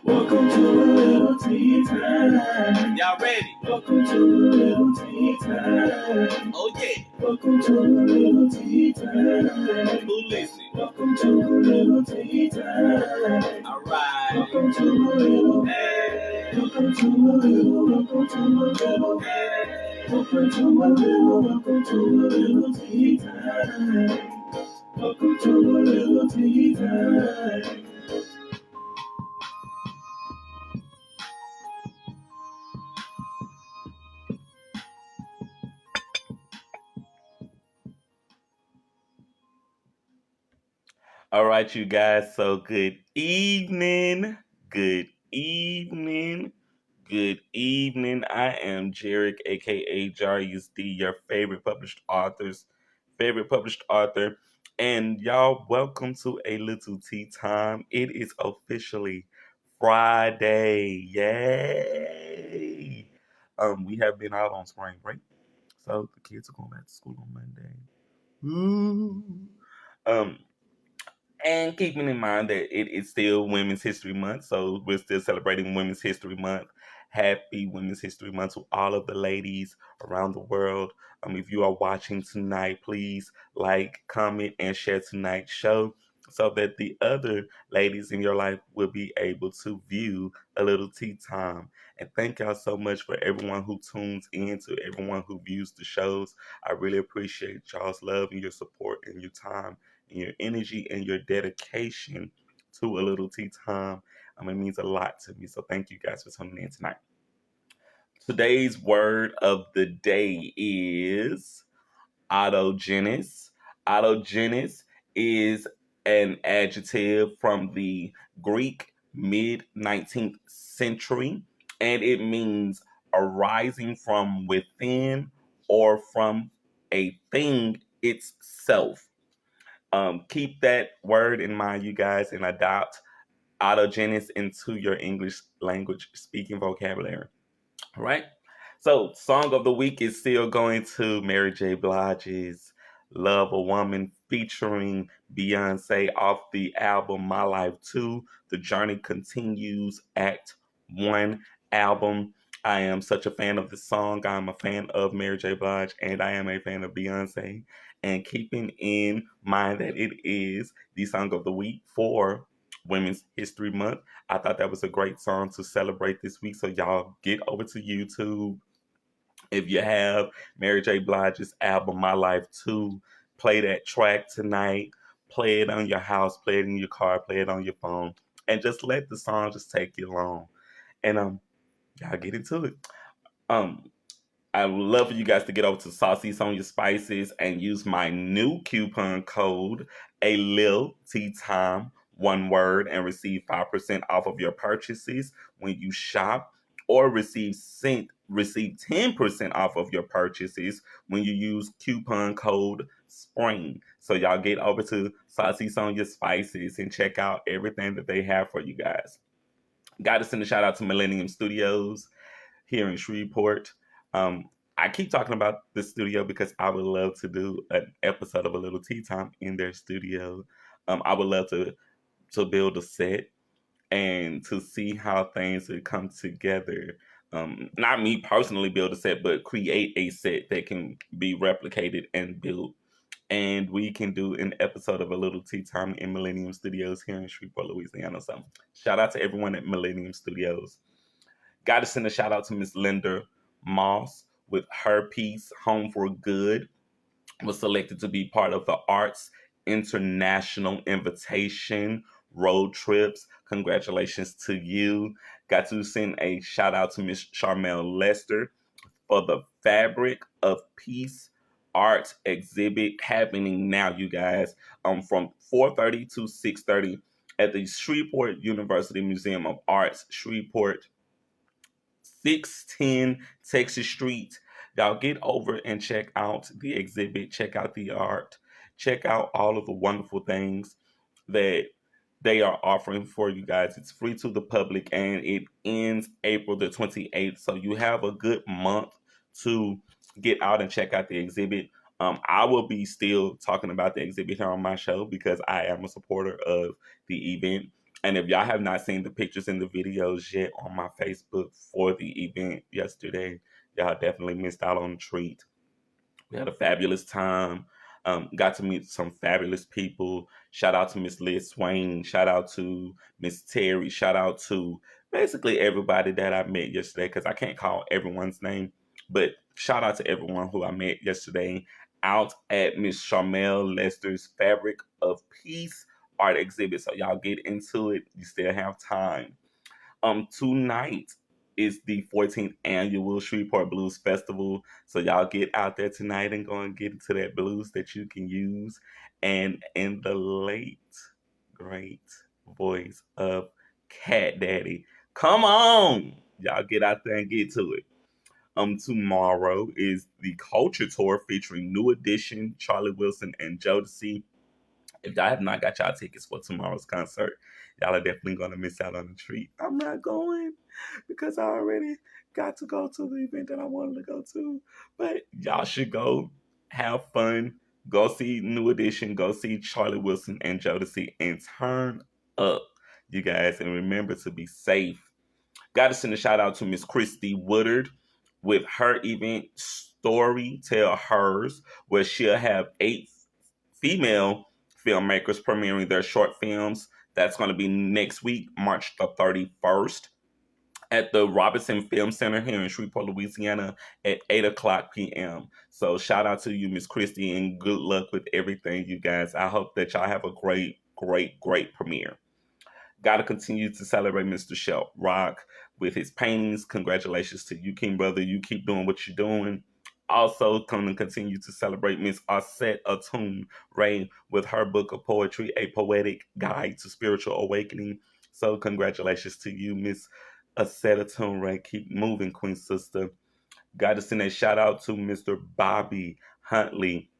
Welcome to a little tea time. Y'all ready? Welcome to a little tea time. Oh yeah. Welcome to a little tea time. Who listening? Welcome to a little tea time. All right. Welcome to a little. Hey. Welcome to a little. Welcome to a little. Hey. Welcome to a little. Welcome to a little tea time. Welcome to a little tea time. All right, you guys. So good evening. Good evening. Good evening. I am Cherie, aka Jarius D, your favorite published author. And y'all, welcome to a little tea time. It is officially Friday. Yay! We have been out on spring break, so the kids are going back to school on Monday. Ooh. And keeping in mind that it is still Women's History Month, so we're still celebrating Women's History Month. Happy Women's History Month to all of the ladies around the world. If you are watching tonight, please like, comment, and share tonight's show so that the other ladies in your life will be able to view a little tea time. And thank y'all so much for everyone who tunes in, to everyone who views the shows. I really appreciate y'all's love and your support and your time and your energy and your dedication to a little tea time. It means a lot to me. So thank you guys for tuning in tonight. Today's word of the day is autogenous. Autogenous is an adjective from the Greek mid-19th century, and it means arising from within or from a thing itself. Keep that word in mind, you guys, and adopt autogenous into your English language speaking vocabulary. All right? So, song of the week is still going to Mary J. Blige's Love a Woman featuring Beyonce off the album My Life 2. The Journey Continues, Act 1 album. I am such a fan of this song. I'm a fan of Mary J. Blige, and I am a fan of Beyonce. And keeping in mind that it is the song of the week for Women's History Month, I thought that was a great song to celebrate this week. So y'all get over to YouTube. If you have Mary J. Blige's album My Life 2, play that track tonight. Play it on your house, play it in your car, play it on your phone, and just let the song just take you along. And y'all get into it. I would love for you guys to get over to Saucy's on Your Spices and use my new coupon code, a Lil Tea Time, one word, and receive 5% off of your purchases when you shop, or receive 10% off of your purchases when you use coupon code SPRING. So y'all get over to Saucy's on Your Spices and check out everything that they have for you guys. Got to send a shout out to Millennium Studios here in Shreveport. I keep talking about the studio because I would love to do an episode of A Little Tea Time in their studio. I would love to build a set and to see how things would come together. Not me personally build a set, but create a set that can be replicated and built. And we can do an episode of A Little Tea Time in Millennium Studios here in Shreveport, Louisiana. So shout out to everyone at Millennium Studios. Got to send a shout out to Miss Linda Moss with her piece, Home for Good, was selected to be part of the Arts International Invitation Road Trips. Congratulations to you. Got to send a shout out to Miss Charmel Lester for the Fabric of Peace art exhibit happening now, you guys, from 4:30 to 6:30 at the Shreveport University Museum of Arts, Shreveport, 610 Texas Street. Y'all get over and check out the exhibit, check out the art, check out all of the wonderful things that they are offering for you guys. It's free to the public and it ends April the 28th. So you have a good month to get out and check out the exhibit. I will be still talking about the exhibit here on my show because I am a supporter of the event. And if y'all have not seen the pictures and the videos yet on my Facebook for the event yesterday, y'all definitely missed out on the treat. We had a fabulous time. Got to meet some fabulous people. Shout out to Miss Liz Swain. Shout out to Miss Terry. Shout out to basically everybody that I met yesterday, because I can't call everyone's name. But shout out to everyone who I met yesterday out at Miss Charmel Lester's Fabric of Peace art exhibit. So y'all get into it. You still have time. Tonight is the 14th annual Shreveport Blues Festival. So y'all get out there tonight and go and get into that blues that you can use. And in the late, great voice of Cat Daddy, come on, y'all get out there and get to it. Tomorrow is the Culture Tour featuring New Edition, Charlie Wilson, and Jodeci. If y'all have not got y'all tickets for tomorrow's concert, y'all are definitely gonna miss out on the treat. I'm not going because I already got to go to the event that I wanted to go to. But y'all should go, have fun, go see New Edition, go see Charlie Wilson and Jodeci, and turn up, you guys. And remember to be safe. Got to send a shout out to Miss Christy Woodard with her event Story Tell Hers, where she'll have 8 female filmmakers premiering their short films. That's going to be next week, March the 31st, at the Robinson Film Center here in Shreveport, Louisiana, at 8 o'clock p.m. So shout out to you, Miss Christy, and good luck with everything, you guys. I hope that y'all have a great, great, great premiere. Got to continue to celebrate Mr. Shel Rock with his paintings. Congratulations to you, King Brother. You keep doing what you're doing. Also, come and continue to celebrate Miss Arsette Atun Ray with her book of poetry, A Poetic Guide to Spiritual Awakening. So, congratulations to you, Miss Arsette Atun Ray. Keep moving, Queen Sister. Got to send a shout out to Mr. Bobby Huntley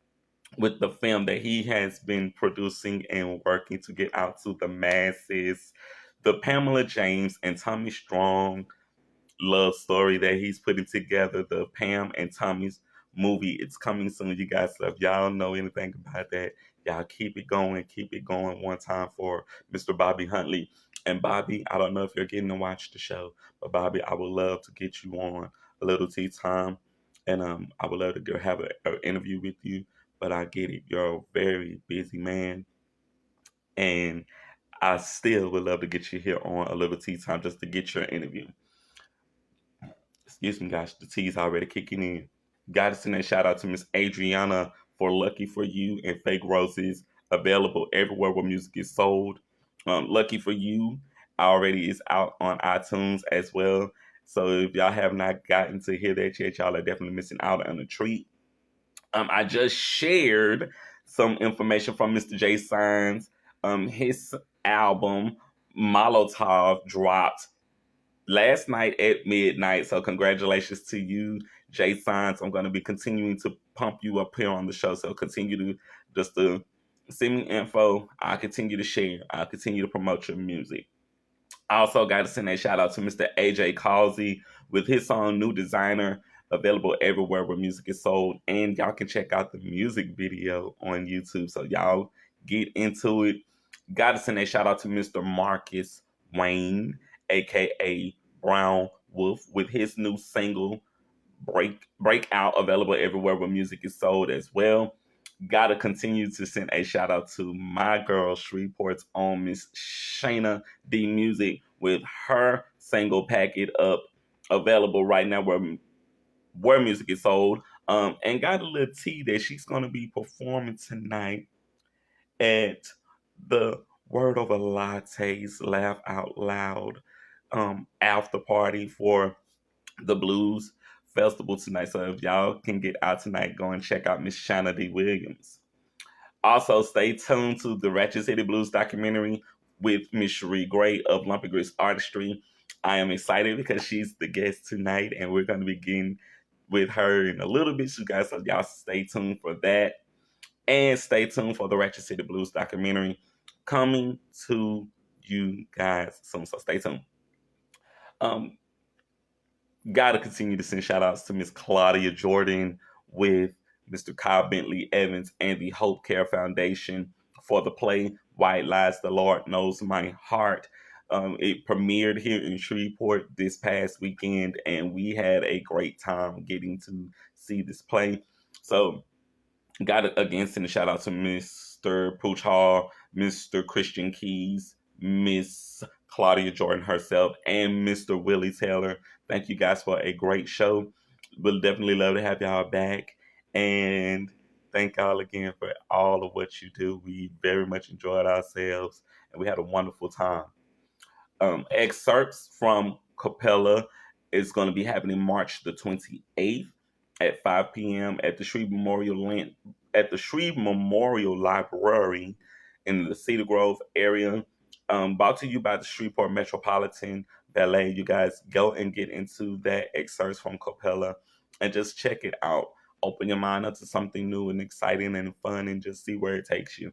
with the film that he has been producing and working to get out to the masses. The Pamela James and Tommy Strong love story that he's putting together, the Pam and Tommy's movie. It's coming soon, you guys. So if y'all know anything about that, y'all keep it going. Keep it going one time for Mr. Bobby Huntley. And Bobby, I don't know if you're getting to watch the show, but Bobby, I would love to get you on a Little Tea Time. And I would love to have an interview with you. But I get it. You're a very busy man. And I still would love to get you here on a Little Tea Time just to get your interview. Excuse me, guys. The tea's already kicking in. Gotta send a shout out to Miss Adriana for Lucky for You and Fake Roses. Available everywhere where music is sold. Lucky for You already is out on iTunes as well. So if y'all have not gotten to hear that yet, y'all are definitely missing out on a treat. I just shared some information from Mr. J Signs. His album Molotov dropped last night at midnight. So congratulations to you, J Signs. I'm going to be continuing to pump you up here on the show. So continue to send me info. I'll continue to share. I'll continue to promote your music. I also got to send a shout out to Mr. AJ Causey with his song New Designer, available everywhere where music is sold. And y'all can check out the music video on YouTube. So y'all get into it. Got to send a shout out to Mr. Marcus Wayne, aka Brown Wolf, with his new single Breakout, available everywhere where music is sold as well. Gotta continue to send a shout out to my girl Shreveport's own Miss Shayna D Music with her single Pack It Up, available right now where music is sold. And got a little tea that she's gonna be performing tonight at the Word Over Latte's Laugh Out Loud after party for the Blues Festival tonight. So if y'all can get out tonight, go and check out Miss Shanna D. Williams. Also, stay tuned to the Ratchet City Blues documentary with Miss Cherie Gray of Lump Grits Artistry. I am excited because she's the guest tonight, and we're going to begin with her in a little bit, you guys. So y'all stay tuned for that. And stay tuned for the Ratchet City Blues documentary coming to you guys soon. So stay tuned. Gotta continue to send shout outs to Miss Claudia Jordan with Mr. Kyle Bentley Evans and the Hope Care Foundation for the play White Lies, The Lord Knows My Heart. It premiered here in Shreveport this past weekend, and we had a great time getting to see this play. So, got to again send a shout out to Mr. Pooch Hall, Mr. Christian Keys, Miss Claudia Jordan herself, and Mr. Willie Taylor. Thank you guys for a great show. We'll definitely love to have y'all back. And thank y'all again for all of what you do. We very much enjoyed ourselves and we had a wonderful time. Excerpts from Capella is going to be happening March the 28th at 5 p.m. at the Shreve Memorial Library in the Cedar Grove area. Brought to you by the Shreveport Metropolitan Ballet. You guys go and get into that excerpts from Capella and just check it out. Open your mind up to something new and exciting and fun and just see where it takes you.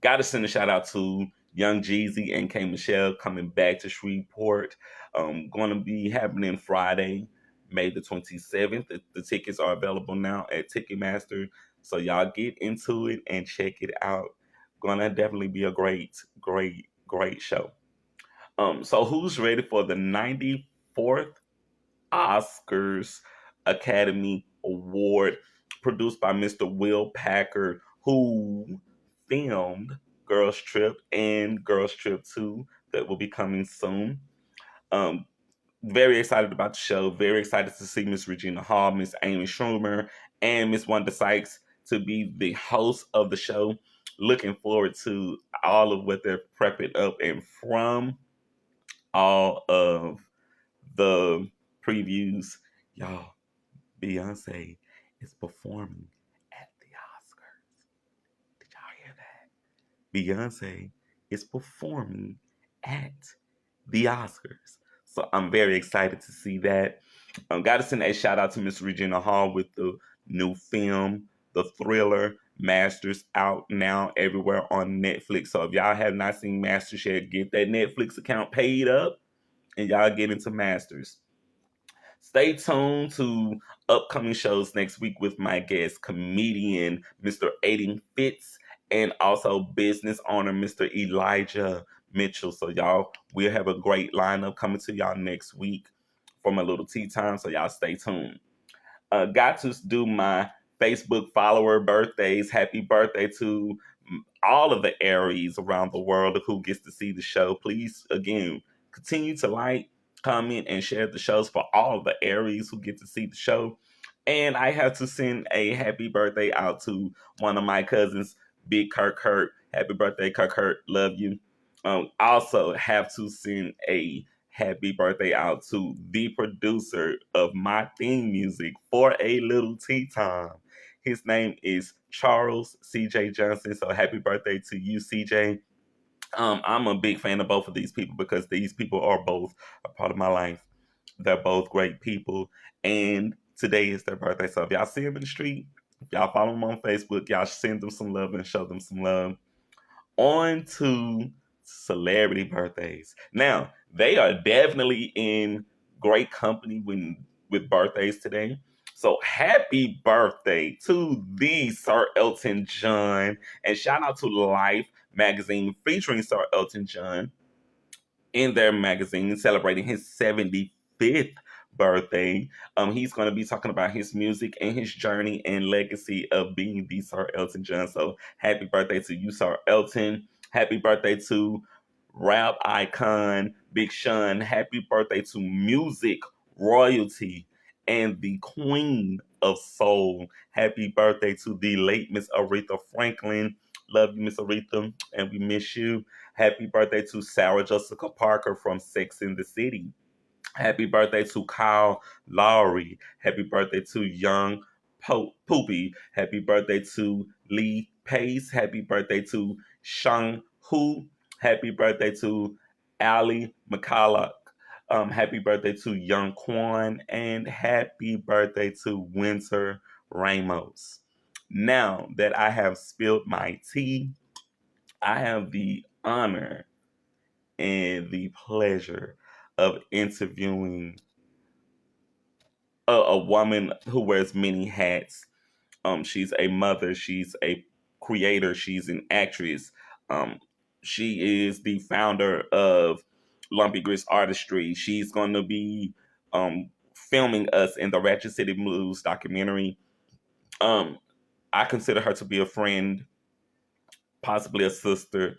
Got to send a shout out to Young Jeezy and K Michelle coming back to Shreveport. Going to be happening Friday, May the 27th. The tickets are available now at Ticketmaster. So y'all get into it and check it out. Gonna definitely be a great, great, great show. So who's ready for the 94th Oscars Academy Award produced by Mr. Will Packard, who filmed Girls Trip and Girls Trip 2 that will be coming soon. Very excited about the show. Very excited to see Miss Regina Hall, Miss Amy Schumer, and Miss Wanda Sykes to be the host of the show. Looking forward to all of what they're prepping up, and from all of the previews, y'all, Beyonce is performing at the Oscars. Did y'all hear that? Beyonce is performing at the Oscars. So I'm very excited to see that. Got to send a shout out to Miss Regina Hall with the new film, the thriller Masters, out now everywhere on Netflix. So if y'all have not seen Masters yet, get that Netflix account paid up and y'all get into Masters. Stay tuned to upcoming shows next week with my guest, comedian Mr. Aiden Fitz, and also business owner Mr. Elijah Mitchell. So y'all, we'll have a great lineup coming to y'all next week from a Little Tea Time. So y'all stay tuned. Got to do my Facebook follower birthdays. Happy birthday to all of the Aries around the world who gets to see the show. Please, again, continue to like, comment, and share the shows for all of the Aries who get to see the show. And I have to send a happy birthday out to one of my cousins, Big Kirk Hurt. Happy birthday, Kirk Hurt. Love you. Also have to send a happy birthday out to the producer of my theme music for A Little Tea Time. His name is Charles C.J. Johnson. So happy birthday to you, C.J. I'm a big fan of both of these people because these people are both a part of my life. They're both great people. And today is their birthday. So if y'all see them in the street, if y'all follow them on Facebook, y'all send them some love and show them some love. On to celebrity birthdays. Now, they are definitely in great company with birthdays today. So happy birthday to the Sir Elton John, and shout out to Life magazine featuring Sir Elton John in their magazine celebrating his 75th birthday. He's going to be talking about his music and his journey and legacy of being the Sir Elton John. So happy birthday to you, Sir Elton. Happy birthday to rap icon Big Sean. Happy birthday to music royalty and the queen of soul. Happy birthday to the late Miss Aretha Franklin. Love you, Miss Aretha, and we miss you. Happy birthday to Sarah Jessica Parker from Sex in the City. Happy birthday to Kyle Lowry. Happy birthday to Young Poopy. Happy birthday to Lee Pace. Happy birthday to Shang Hu. Happy birthday to Ali McCulloch. Happy birthday to Young Quan. And happy birthday to Winter Ramos. Now that I have spilled my tea, I have the honor and the pleasure of interviewing a woman who wears many hats. She's a mother, she's a creator, she's an actress, She is the founder of Lump Grits Artistry. She's going to be filming us in the Ratchet City Blues documentary. Um, I consider her to be a friend, possibly a sister,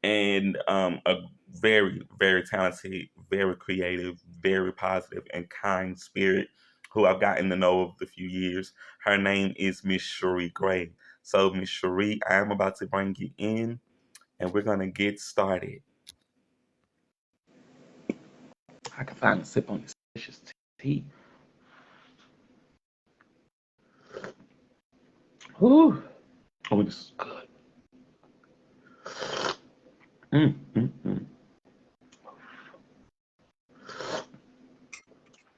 and a very, very talented, very creative, very positive, and kind spirit who I've gotten to know over the few years. Her name is Miss Cherie Gray. So, Miss Cherie, I am about to bring you in, and we're gonna get started. I can finally sip on this delicious tea. Whew. Oh, this is good. Mm, mm, mm.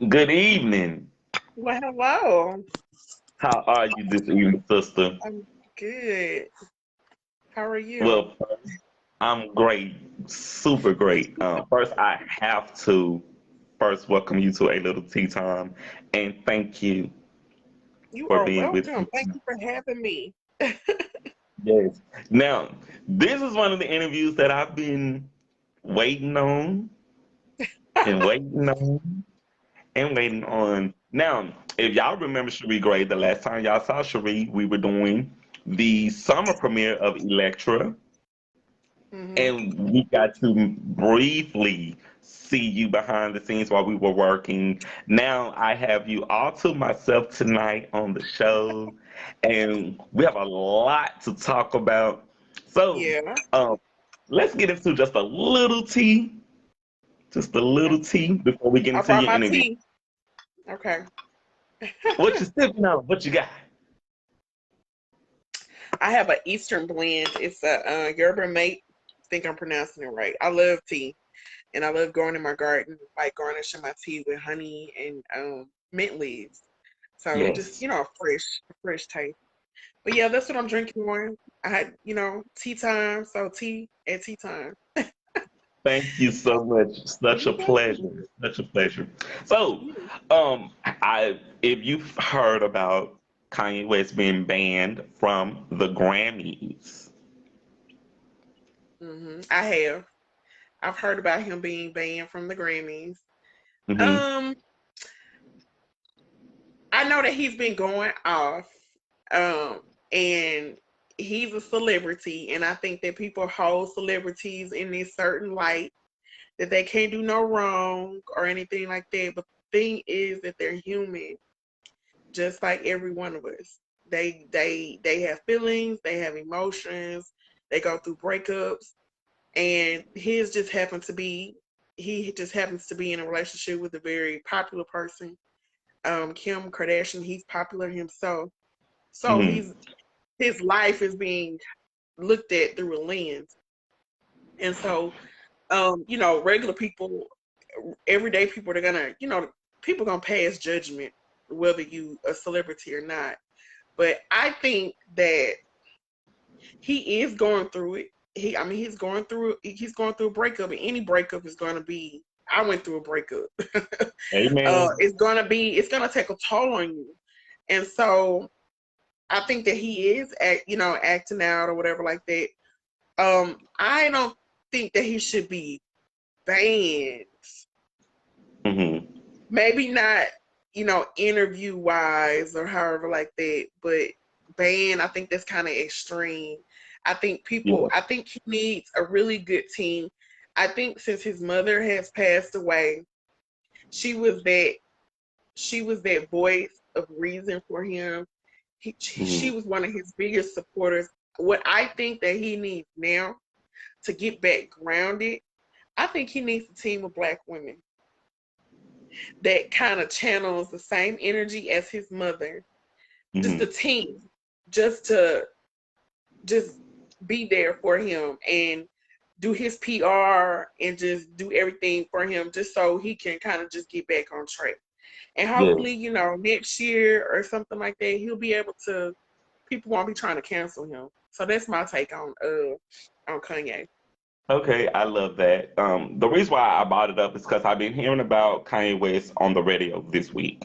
Good evening. Well, hello. How are you this evening, sister? I'm good. How are you? Well, I'm great, super great. First, I have to first welcome you to a little tea time, and thank you You for are being with welcome. me. Thank you for having me. Yes. Now, this is one of the interviews that I've been waiting on and waiting on and waiting on. Now, if y'all remember Cherie Gray, the last time y'all saw Cherie, we were doing the summer premiere of Electra. hmm And we got to briefly see you behind the scenes while we were working. Now I have you all to myself tonight on the show, and we have a lot to talk about. So, Yeah. um, let's get into just a little tea before we get I into brought your my interview. tea. Okay. What you sipping on? What you got? I have an Eastern blend. It's a Yerba mate. I think I'm pronouncing it right. I love tea, and I love going in my garden, like garnishing my tea with honey and mint leaves. So just Yes. a fresh taste. But yeah, that's what I'm drinking on. I had, tea time, so tea at tea time. Thank you so much. Such a You're welcome. pleasure. Such a pleasure. So, I if you've heard about Kanye West being banned from the Grammys. I have. I've heard about him being banned from the Grammys. Hmm. Um, I know that he's been going off, and he's a celebrity, and I think that people hold celebrities in this certain light that they can't do no wrong or anything like that. But the thing is that they're human, just like every one of us. They have feelings, they have emotions, they go through breakups, and he just happens to be in a relationship with a very popular person, Kim Kardashian. He's popular himself, so Hmm. his life is being looked at through a lens, and so regular people, everyday people, are gonna people gonna pass judgment whether you a celebrity or not. But I think that he is going through it. I mean, he's going through a breakup, and any breakup is going to be. I went through a breakup. Amen. It's gonna take a toll on you, and so I think that he is acting out or whatever like that. I don't think that he should be banned. Hmm. Maybe not, interview wise or however like that, but banned, I think that's kind of extreme. Yeah. I think he needs a really good team. I think since his mother has passed away, she was that she was that voice of reason for him. She Hmm. was one of his biggest supporters. What I think that he needs now to get back grounded, I think he needs a team of Black women that kind of channels the same energy as his mother. Just a Hmm. team, just to just be there for him and do his PR and just do everything for him, just so he can kind of just get back on track. And hopefully, Yes. next year or something like that, he'll be able to. People won't be trying to cancel him. So that's my take on Kanye. Okay, I love that. The reason why I brought it up is because I've been hearing about Kanye West on the radio this week.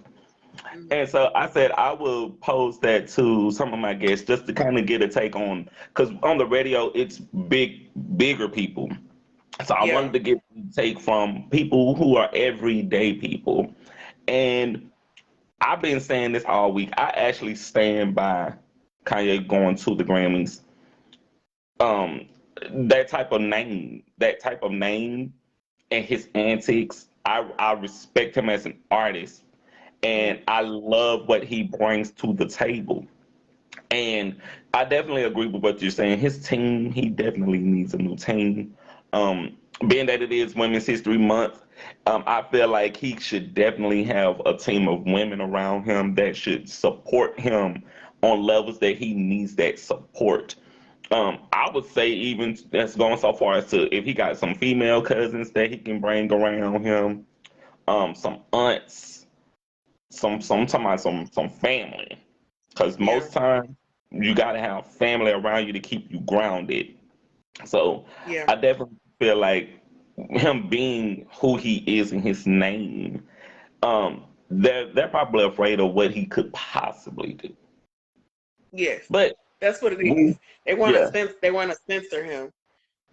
And so I said I will pose that to some of my guests just to kind of get a take on, because on the radio it's bigger people. So I Yeah. wanted to get a take from people who are everyday people. And I've been saying this all week. I actually stand by Kanye going to the Grammys. Um, that type of name, and his antics. I respect him as an artist, Mhm. and I love what he brings to the table. And I definitely agree with what you're saying. His team, he definitely needs a new team. Being that it is Women's History Month, I feel like he should definitely have a team of women around him that should support him on levels that he needs that support. I would say even that's going so far as to if he got some female cousins that he can bring around him, some aunts, some family. Because Yeah. most times you gotta have family around you to keep you grounded. So Yeah. I definitely feel like him being who he is in his name, they're probably afraid of what he could possibly do. Yes. But That's what it is. we, They want to yeah, censor him,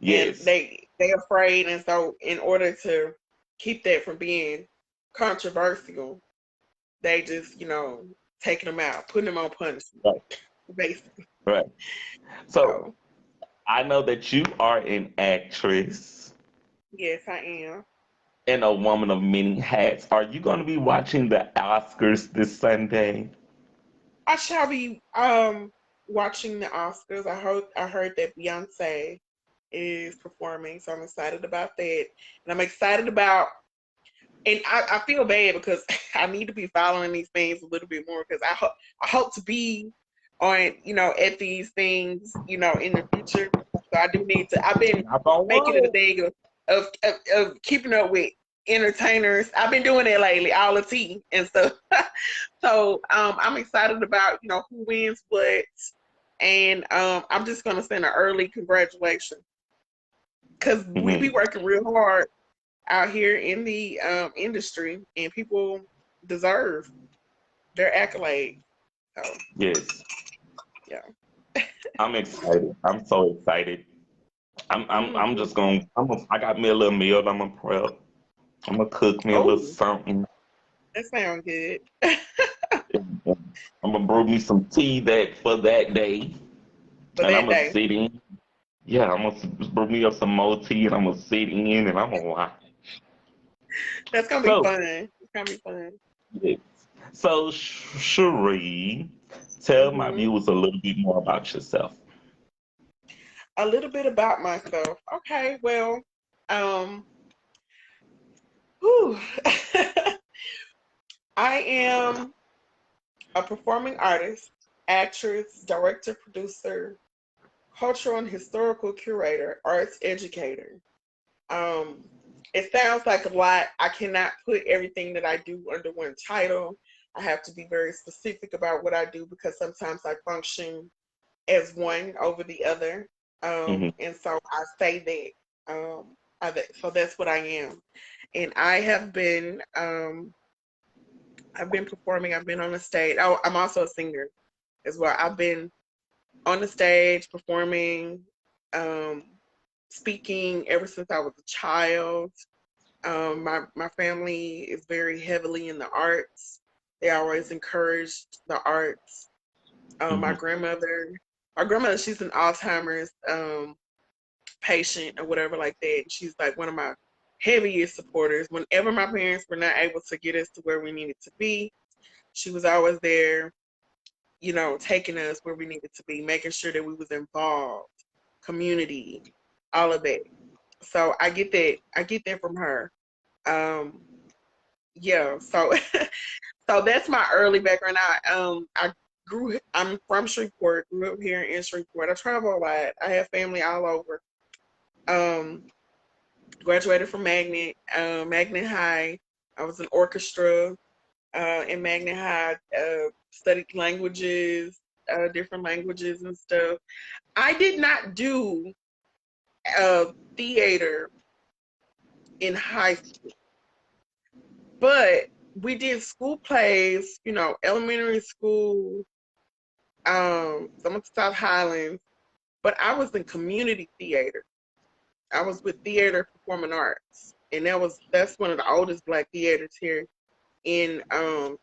and yes, they afraid, and so in order to keep that from being controversial, they just taking him out, putting him on punishment, right, basically. right. So So I know that you are an actress yes, I am. and a woman of many hats. Are you going to be watching the Oscars this Sunday? I shall be watching the Oscars. I heard that Beyonce is performing, so I'm excited about that. And I'm excited about, and I feel bad because I need to be following these things a little bit more because I hope to be on, at these things, in the future. So I do need to. I've been Knock on making it a wood. thing of keeping up with entertainers. I've been doing that lately, all the tea and stuff. So I'm excited about who wins what, and I'm just gonna send an early congratulations because we be Mhm. working real hard out here in the industry, and people deserve their accolade. So Yes, yeah. I'm excited. I'm so excited. I'm Hmm. just going. I got me a little meal. I'm gonna prep. I'm gonna cook me a little Oh, something. that sounds good. I'm gonna brew me some tea that for that day, For and I'm that gonna day. sit in. Yeah, I'm gonna brew me up some more tea, and I'm gonna sit in, and I'm gonna watch. That's gonna be So, fun. It's gonna be fun. yes. So, Cherie, tell my Hmm. viewers a little bit more about yourself. A little bit about myself. Okay, well, um, whew. I am a performing artist, actress, director, producer, cultural and historical curator, arts educator. Um, it sounds like a lot. I cannot put everything that I do under one title. I have to be very specific about what I do because sometimes I function as one over the other. Hmm. And so I say that. So that's what I am. And I've been performing. I've been on the stage. Oh, I'm also a singer as well. I've been on the stage performing, um, speaking ever since I was a child. My family is very heavily in the arts. They always encouraged the arts. My Hmm. grandmother, she's an Alzheimer's patient or whatever like that. She's like one of my heaviest supporters. Whenever my parents were not able to get us to where we needed to be, she was always there, taking us where we needed to be, making sure that we was involved, community, all of that. So I get that from her. Um, yeah, so so that's my early background. I'm from Shreveport, grew up here in Shreveport. I travel a lot. I have family all over. Um, Graduated from Magnet High. I was in orchestra in Magnet High. Studied languages, different languages and stuff. I did not do theater in high school, but we did school plays, you know, elementary school, some of the South Highlands, but I was in community theater. I was with Theater Performing Arts, and that's one of the oldest Black theaters here in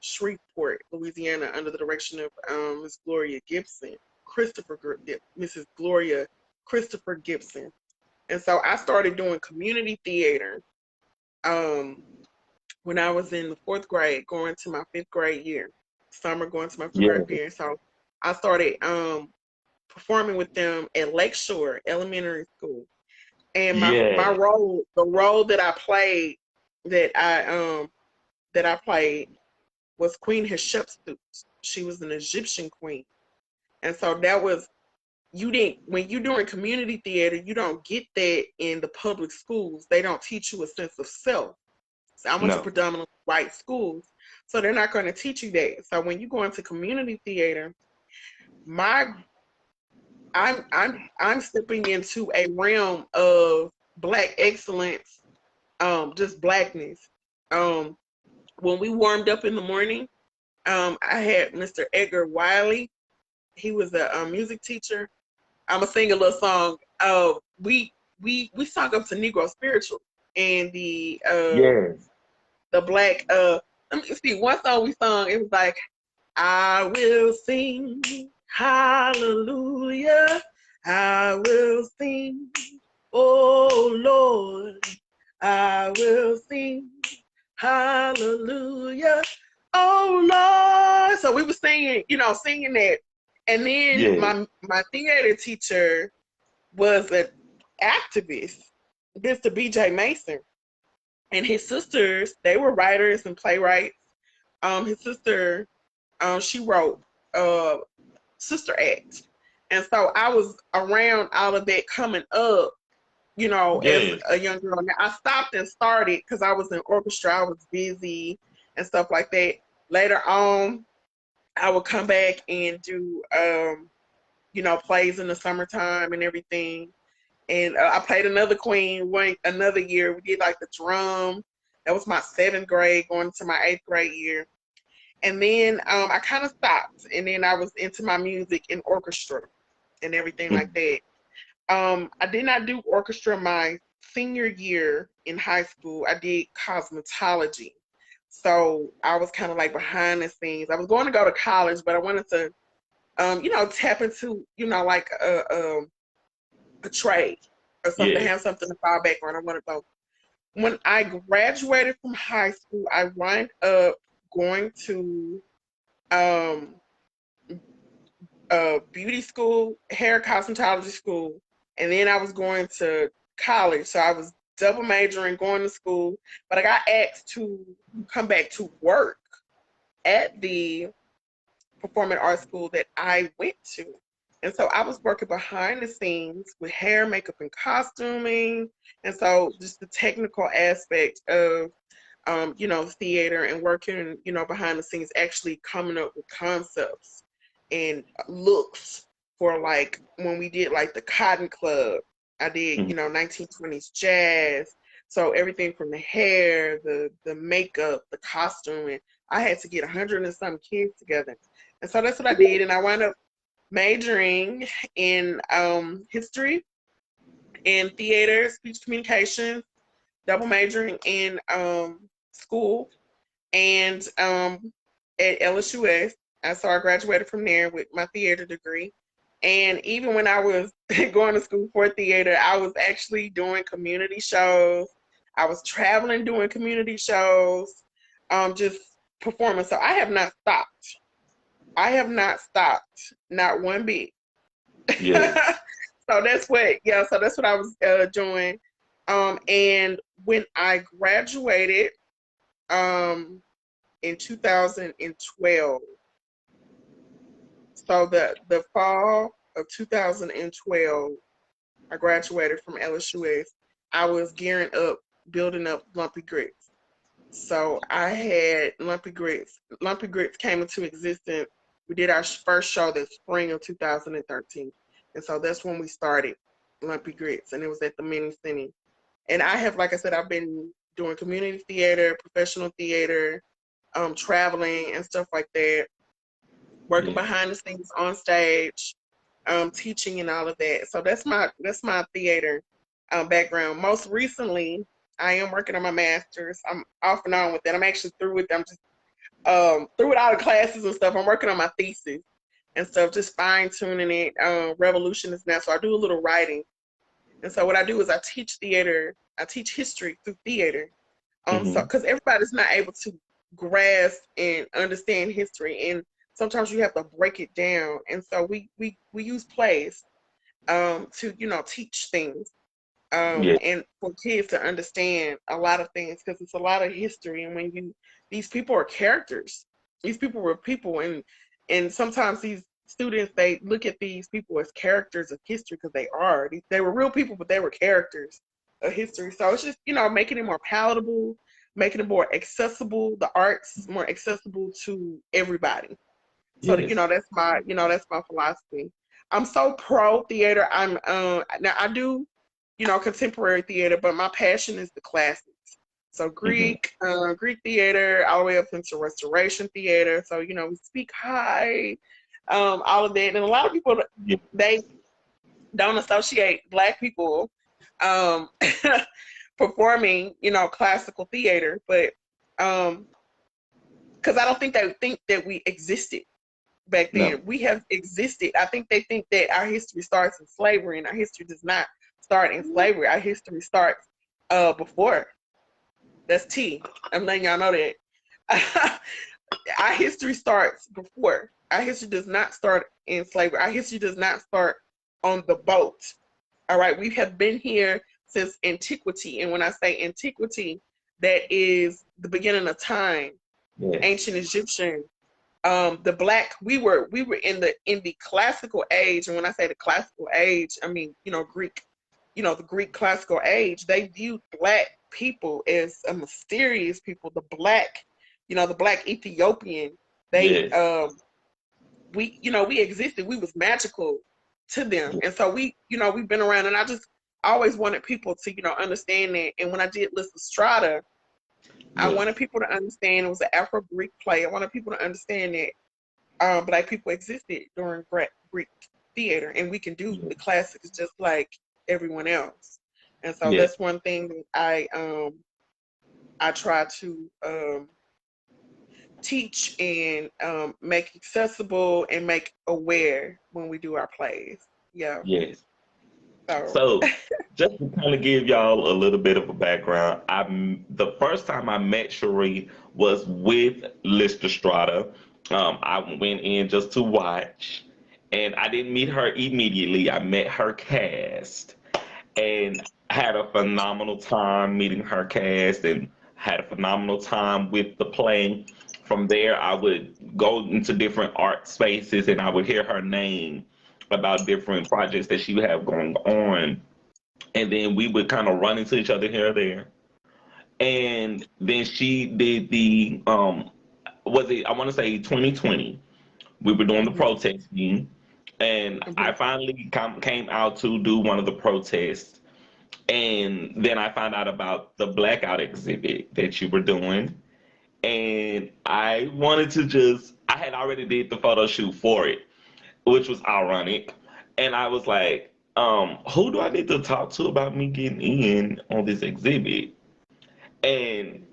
Shreveport, Louisiana, under the direction of Miss Gloria Gibson, Mrs. Gloria Christopher Gibson. And so I started doing community theater um, when I was in the 4th grade, going to my 5th grade year, summer going to my 5th grade Yeah. year. So I started performing with them at Lakeshore Elementary School. And my Yeah. role, the role that I played, that I played was Queen Hatshepsut. She was an Egyptian queen, and so that was you didn't when you're doing community theater, you don't get that in the public schools. They don't teach you a sense of self. So I went to No. predominantly white schools, so they're not going to teach you that. So when you go into community theater, my I'm stepping into a realm of Black excellence, just Blackness. Um, when we warmed up in the morning, I had Mr. Edgar Wiley. He was a music teacher. I'm gonna sing a little song. We sung up to Negro spiritual and Yes. the Black. Let me see. One song we sung. It was like, I will sing hallelujah. I will sing, oh Lord. I will sing hallelujah. Oh Lord. So we were singing, singing that. And then Yeah. my theater teacher was an activist, Mr. BJ Mason. And his sisters, they were writers and playwrights. His sister, she wrote Sister Act. And so I was around all of that coming up, as Yes. a young girl. Now I stopped and started because I was in orchestra. I was busy and stuff like that. Later on, I would come back and do, plays in the summertime and everything. And I played another queen another year. We did like the drum. That was my 7th grade, going into my 8th grade year. And then I kind of stopped. And then I was into my music and orchestra and everything like that. I did not do orchestra my senior year in high school. I did cosmetology. So I was kind of like behind the scenes. I was going to go to college, but I wanted to, tap into, like a trade or something, Yes. have something to fall back on. I wanted to. When I graduated from high school, I wound up going to um, beauty school, hair cosmetology school, and then I was going to college. So I was double majoring, going to school, but I got asked to come back to work at the performing arts school that I went to. And so I was working behind the scenes with hair, makeup, and costuming. And so just the technical aspect of, theater and working, behind the scenes, actually coming up with concepts and looks for like when we did like the Cotton Club. I did, Mhm. 1920s jazz. So everything from the hair, the makeup, the costuming. I had to get 100 and some kids together. And so that's what I did. And I wound up majoring in history and theater, speech communications, double majoring in school and at LSUS. And so I graduated from there with my theater degree. And even when I was going to school for theater, I was actually doing community shows. I was traveling doing community shows, just performing. So I have not stopped. I have not stopped, not one bit. Yeah. So that's what I was doing. And when I graduated in 2012, so the fall of 2012, I graduated from LSUS. I was gearing up, building up Lumpy Grits. So I had Lumpy Grits. Lumpy Grits came into existence. We did our first show the spring of 2013. And so that's when we started Lumpy Grits. And it was at the Mini Cine. And I have, like I said, I've been doing community theater, professional theater, traveling and stuff like that, working behind the scenes on stage, teaching and all of that. So that's my theater background. Most recently, I am working on my master's. I'm off and on with that. I'm actually through with them. Just through with all the classes and stuff. I'm working on my thesis and stuff, just fine tuning it. Revolution is now, so I do a little writing. And so what I do is I teach theater. I teach history through theater. So because everybody's not able to grasp and understand history, and sometimes you have to break it down. And so we use plays to teach things and for kids to understand a lot of things, because it's a lot of history. And when these people are characters, these people were people, and sometimes these students, they look at these people as characters of history because they were real people, but they were characters of history. So it's just making it more palatable, making it more accessible, the arts more accessible to everybody. So that's my philosophy. I'm so pro theater. I'm now I do contemporary theater, but my passion is the classics. So Greek theater, all the way up into Restoration theater. So we speak high, all of that. And a lot of people, they don't associate Black people performing classical theater, but because I don't think they think that we existed back then. No. We have existed. I think they think that our history starts in slavery, and our history does not start in slavery. Our history starts before. That's T. I'm letting y'all know that. Our history starts before. Our history does not start in slavery. Our history does not start on the boat. All right, we have been here since antiquity, and when I say antiquity, that is the beginning of time. Yes. Ancient Egyptian. The Black, we were in the classical age, and when I say the classical age, I mean Greek, the Greek classical age. They viewed Black people as a mysterious people. The Black, the Black Ethiopian. They we existed. We was magical to them, and so we've been around. And I just always wanted people to understand that. And when I did Lysistrata, I wanted people to understand it was an Afro-Greek play. I wanted people to understand that Black people existed during Greek theater, and we can do the classics just like everyone else. And so that's one thing that I try to teach and make accessible and make aware when we do our plays. Yeah. Yes. So just to kind of give y'all a little bit of a background, the first time I met Cherie was with Lysistrata. I went in just to watch, and I didn't meet her immediately. I met her cast and had a phenomenal time meeting her cast, and had a phenomenal time with the play. From there, I would go into different art spaces, and I would hear her name about different projects that she would have going on. And then we would kind of run into each other here or there. And then she did the, I want to say 2020. We were doing the protesting. And I finally came out to do one of the protests. And then I found out about the blackout exhibit that you were doing. And I wanted to I had already did the photo shoot for it, which was ironic. And I was like, who do I need to talk to about me getting in on this exhibit? And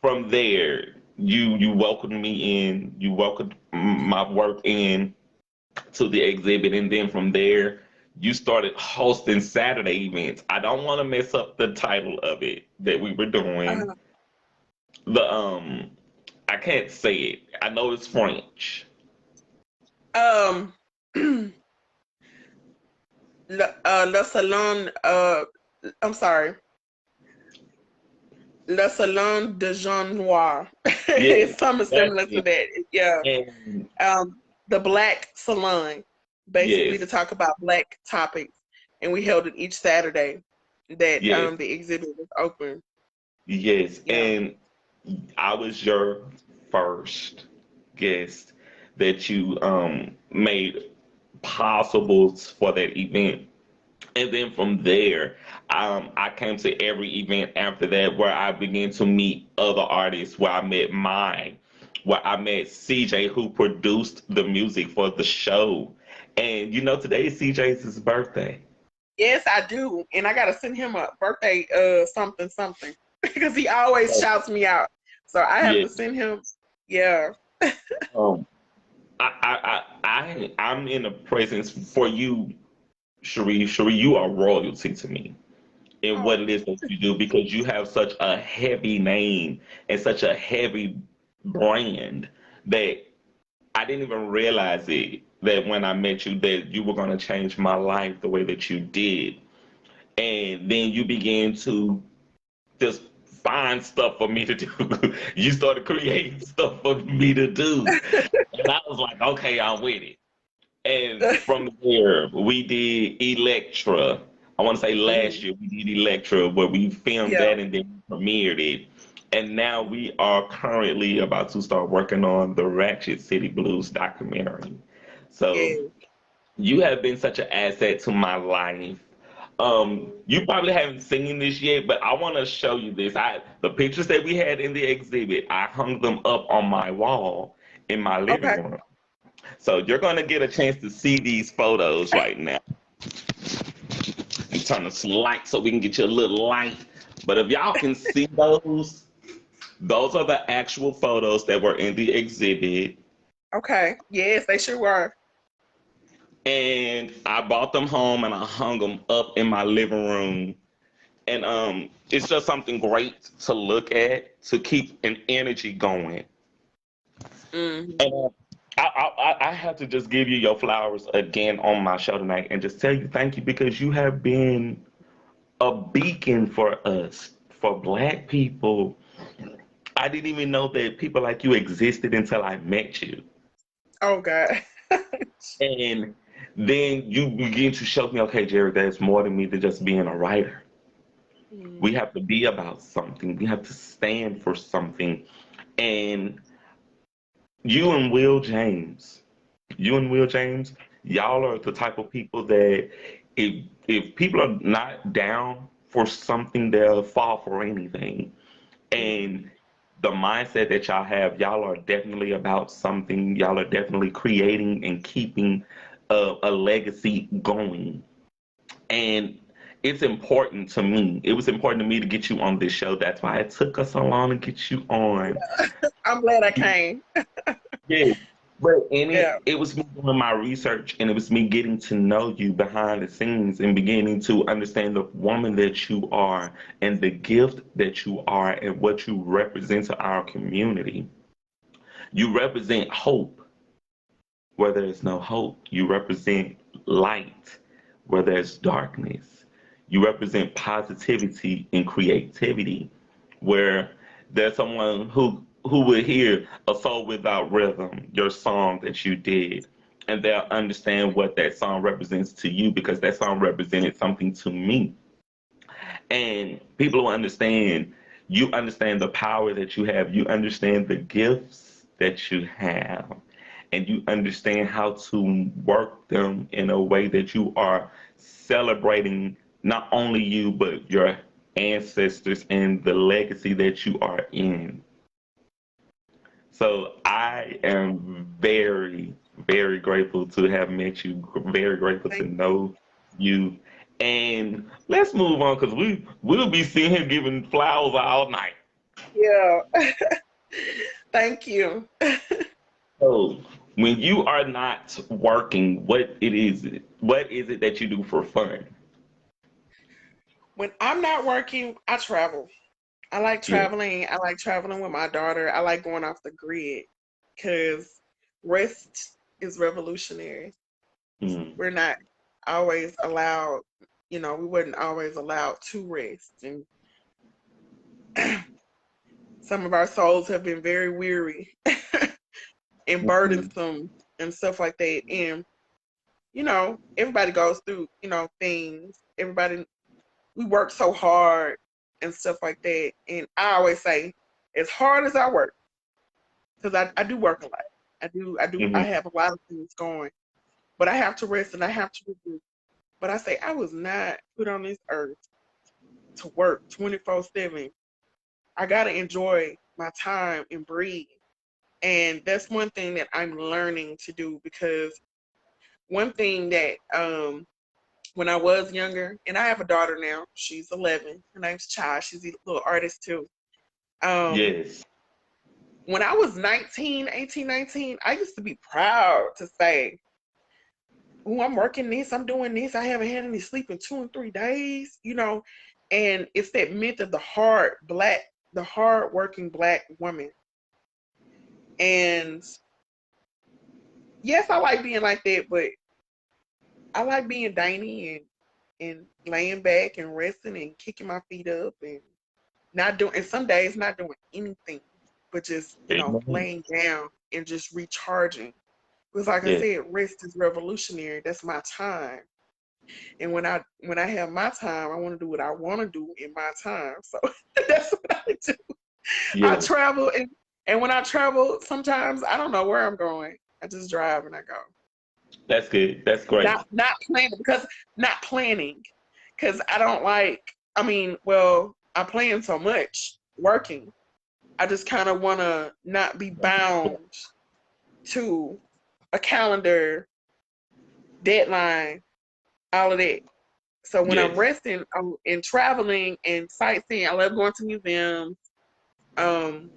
from there, you welcomed me in, you welcomed my work in to the exhibit. And then from there, you started hosting Saturday events. I don't want to mess up the title of it that we were doing. I can't say it. I know it's French. Le Salon, I'm sorry. Le Salon de Jean Noir. It's something similar to that. Yeah. And, the Black Salon, basically to talk about Black topics. And we held it each Saturday that the exhibit was open. Yes. Yeah. And I was your first guest that you made possible for that event. And then from there, I came to every event after that where I began to meet other artists, where I met Mai, where I met CJ, who produced the music for the show. And you know, today is CJ's birthday. Yes, I do. And I gotta send him a birthday something something because he always So, shouts me out. So I have yeah. to send him, yeah. Um, I'm in a presence for you, Cherie. Cherie, you are royalty to me in what it Oh, is that you do because you have such a heavy name and such a heavy brand that I didn't even realize it that when I met you that you were going to change my life the way that you did. And then you began to just find stuff for me to do. You started creating stuff for me to do. And I was like, okay, I'm with it. And from there, we did Electra. I want to say last mhm. year we did Electra, where we filmed Yeah, that and then premiered it. And now we are currently about to start working on the Ratchet City Blues documentary. So yeah. you have been such an asset to my life. You probably haven't seen this yet, but I want to show you this. The pictures that we had in the exhibit, I hung them up on my wall in my living Okay. room. So you're going to get a chance to see these photos right now. And turn on some light so we can get you a little light. But if y'all can see those are the actual photos that were in the exhibit. Okay. Yes, they sure were. And I brought them home and I hung them up in my living room. And it's just something great to look at to keep an energy going. Hmm. And I have to just give you your flowers again on my show tonight and just tell you thank you because you have been a beacon for us, for Black people. I didn't even know that people like you existed until I met you. Oh God. And then you begin to show me, okay, Jerry, there's more to me than just being a writer. We Mhm. have to be about something. We have to stand for something. And you and Will James, y'all are the type of people that if people are not down for something, they'll fall for anything. Mhm. And the mindset that y'all have, y'all are definitely about something. Y'all are definitely creating and keeping a legacy going. And it's important to me. It was important to me to get you on this show. That's why it took us so long to get you on. I'm glad I came. Yeah. But in Yeah. it was me doing my research and it was me getting to know you behind the scenes and beginning to understand the woman that you are and the gift that you are and what you represent to our community. You represent hope where there's no hope. You represent light where there's darkness. You represent positivity and creativity where there's someone who would hear a soul without rhythm, your song that you did, and they'll understand what that song represents to you because that song represented something to me. And people will understand, you understand the power that you have, you understand the gifts that you have, and you understand how to work them in a way that you are celebrating not only you, but your ancestors and the legacy that you are in. So I am very, very grateful to have met you, very grateful to Thank know you. And let's move on because we'll be sitting here giving flowers all night. you. Yeah. Thank you. So when you are not working, what is it that you do for fun? When I'm not working, I travel. I like Yeah. traveling. I like traveling with my daughter. I like going off the grid because rest is revolutionary. Mm. We're not always allowed, we wasn't always allowed to rest. And some of our souls have been very weary and Mhm. burdensome and stuff like that. And, everybody goes through, things. Everybody, we work so hard and stuff like that. And I always say, as hard as I work, because I do work a lot. I Mhm. have a lot of things going, but I have to rest and I have to review. But I say I was not put on this earth to work 24/7. I gotta enjoy my time and breathe. And that's one thing that I'm learning to do, because one thing that when I was younger, and I have a daughter now, she's 11. Her name's Chai. She's a little artist too. Um, Yes. when I was 19, 18, 19, I used to be proud to say, oh, I'm working this, I'm doing this, I haven't had any sleep in 2 and 3 days, and it's that myth of the hard working black woman. And yes, I like being like that, but I like being dainty and laying back and resting and kicking my feet up and not doing, and some days not doing anything, but just, Amen. laying down and just recharging. Because like I Yes. said, rest is revolutionary. That's my time. And when I have my time, I want to do what I want to do in my time. So that's what I do. I Yes. travel, and when I travel, sometimes I don't know where I'm going. I just drive and I go. That's good. That's great. Not planning because I don't like. I mean, well, I plan so much working. I just kind of want to not be bound to a calendar, deadline, all of that. So when I'm Yes. resting and traveling and sightseeing, I love going to museums. Um,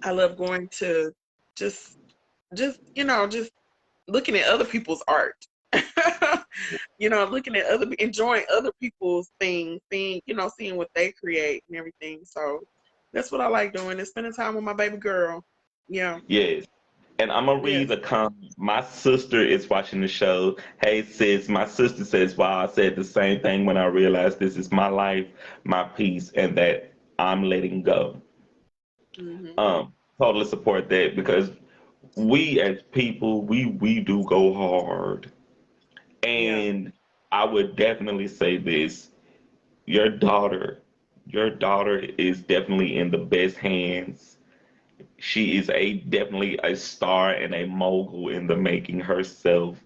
I love going to just just looking at other people's art. Looking at enjoying other people's things, seeing what they create and everything. So that's what I like doing, is spending time with my baby girl. Yeah. Yes. And I'm gonna read Yes. the comment. My sister is watching the show. Hey sis, my sister says, "Wow, I said the same thing when I realized this is my life, my peace, and that I'm letting go." Hmm. Totally support that because we as people, we do go hard. Yeah. And I would definitely say this: your daughter, your daughter is definitely in the best hands. She is a definitely a star and a mogul in the making herself.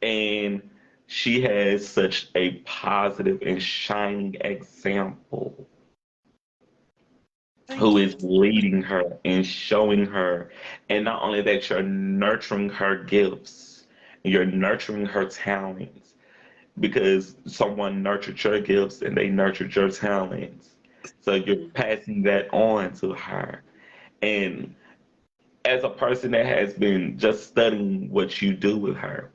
And she has such a positive and shining example Thank who is you. leading her and showing her. And not only that, you're nurturing her gifts, you're nurturing her talents because someone nurtured your gifts and they nurtured your talents. So you're Mhm. passing that on to her. And as a person that has been just studying what you do with her,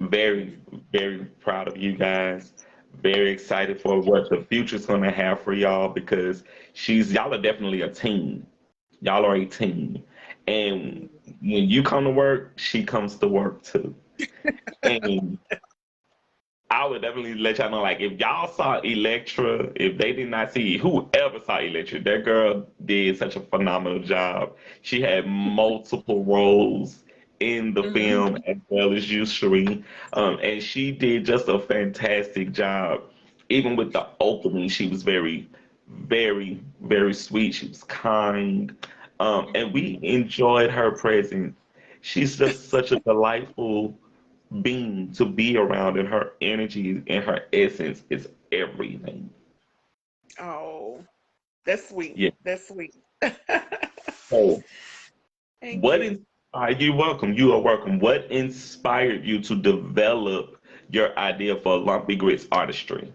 very, very proud of you guys. Very excited for what the future's gonna have for y'all because y'all are definitely a team. Y'all are a team. And when you come to work, she comes to work too. And I would definitely let y'all know, like, if y'all saw Electra, if they did not see, whoever saw Electra, that girl did such a phenomenal job. She had multiple roles in the film Mhm. as well as you, Cherie. And she did just a fantastic job. Even with the opening, she was very, very, very sweet. She was kind. And Mhm. we enjoyed her presence. She's just such a delightful being to be around, and her energy and her essence is everything. Oh, that's sweet. Yeah. That's sweet. So, Thank what you. inspired you? Welcome. You are welcome. What inspired you to develop your idea for Lumpy Grits Artistry?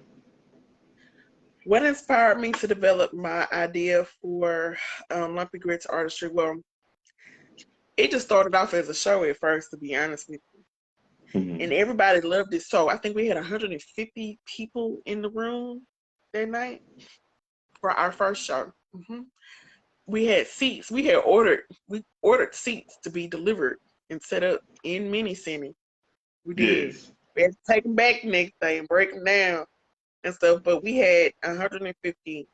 What inspired me to develop my idea for Lumpy Grits Artistry? Well, it just started off as a show at first, to be honest with you. And Hmm. everybody loved it. So I think we had 150 people in the room that night for our first show. We had seats. We ordered seats to be delivered and set up in Mini Center. We did. Yes. We had to take them back the next day and break them down and stuff. But we had 150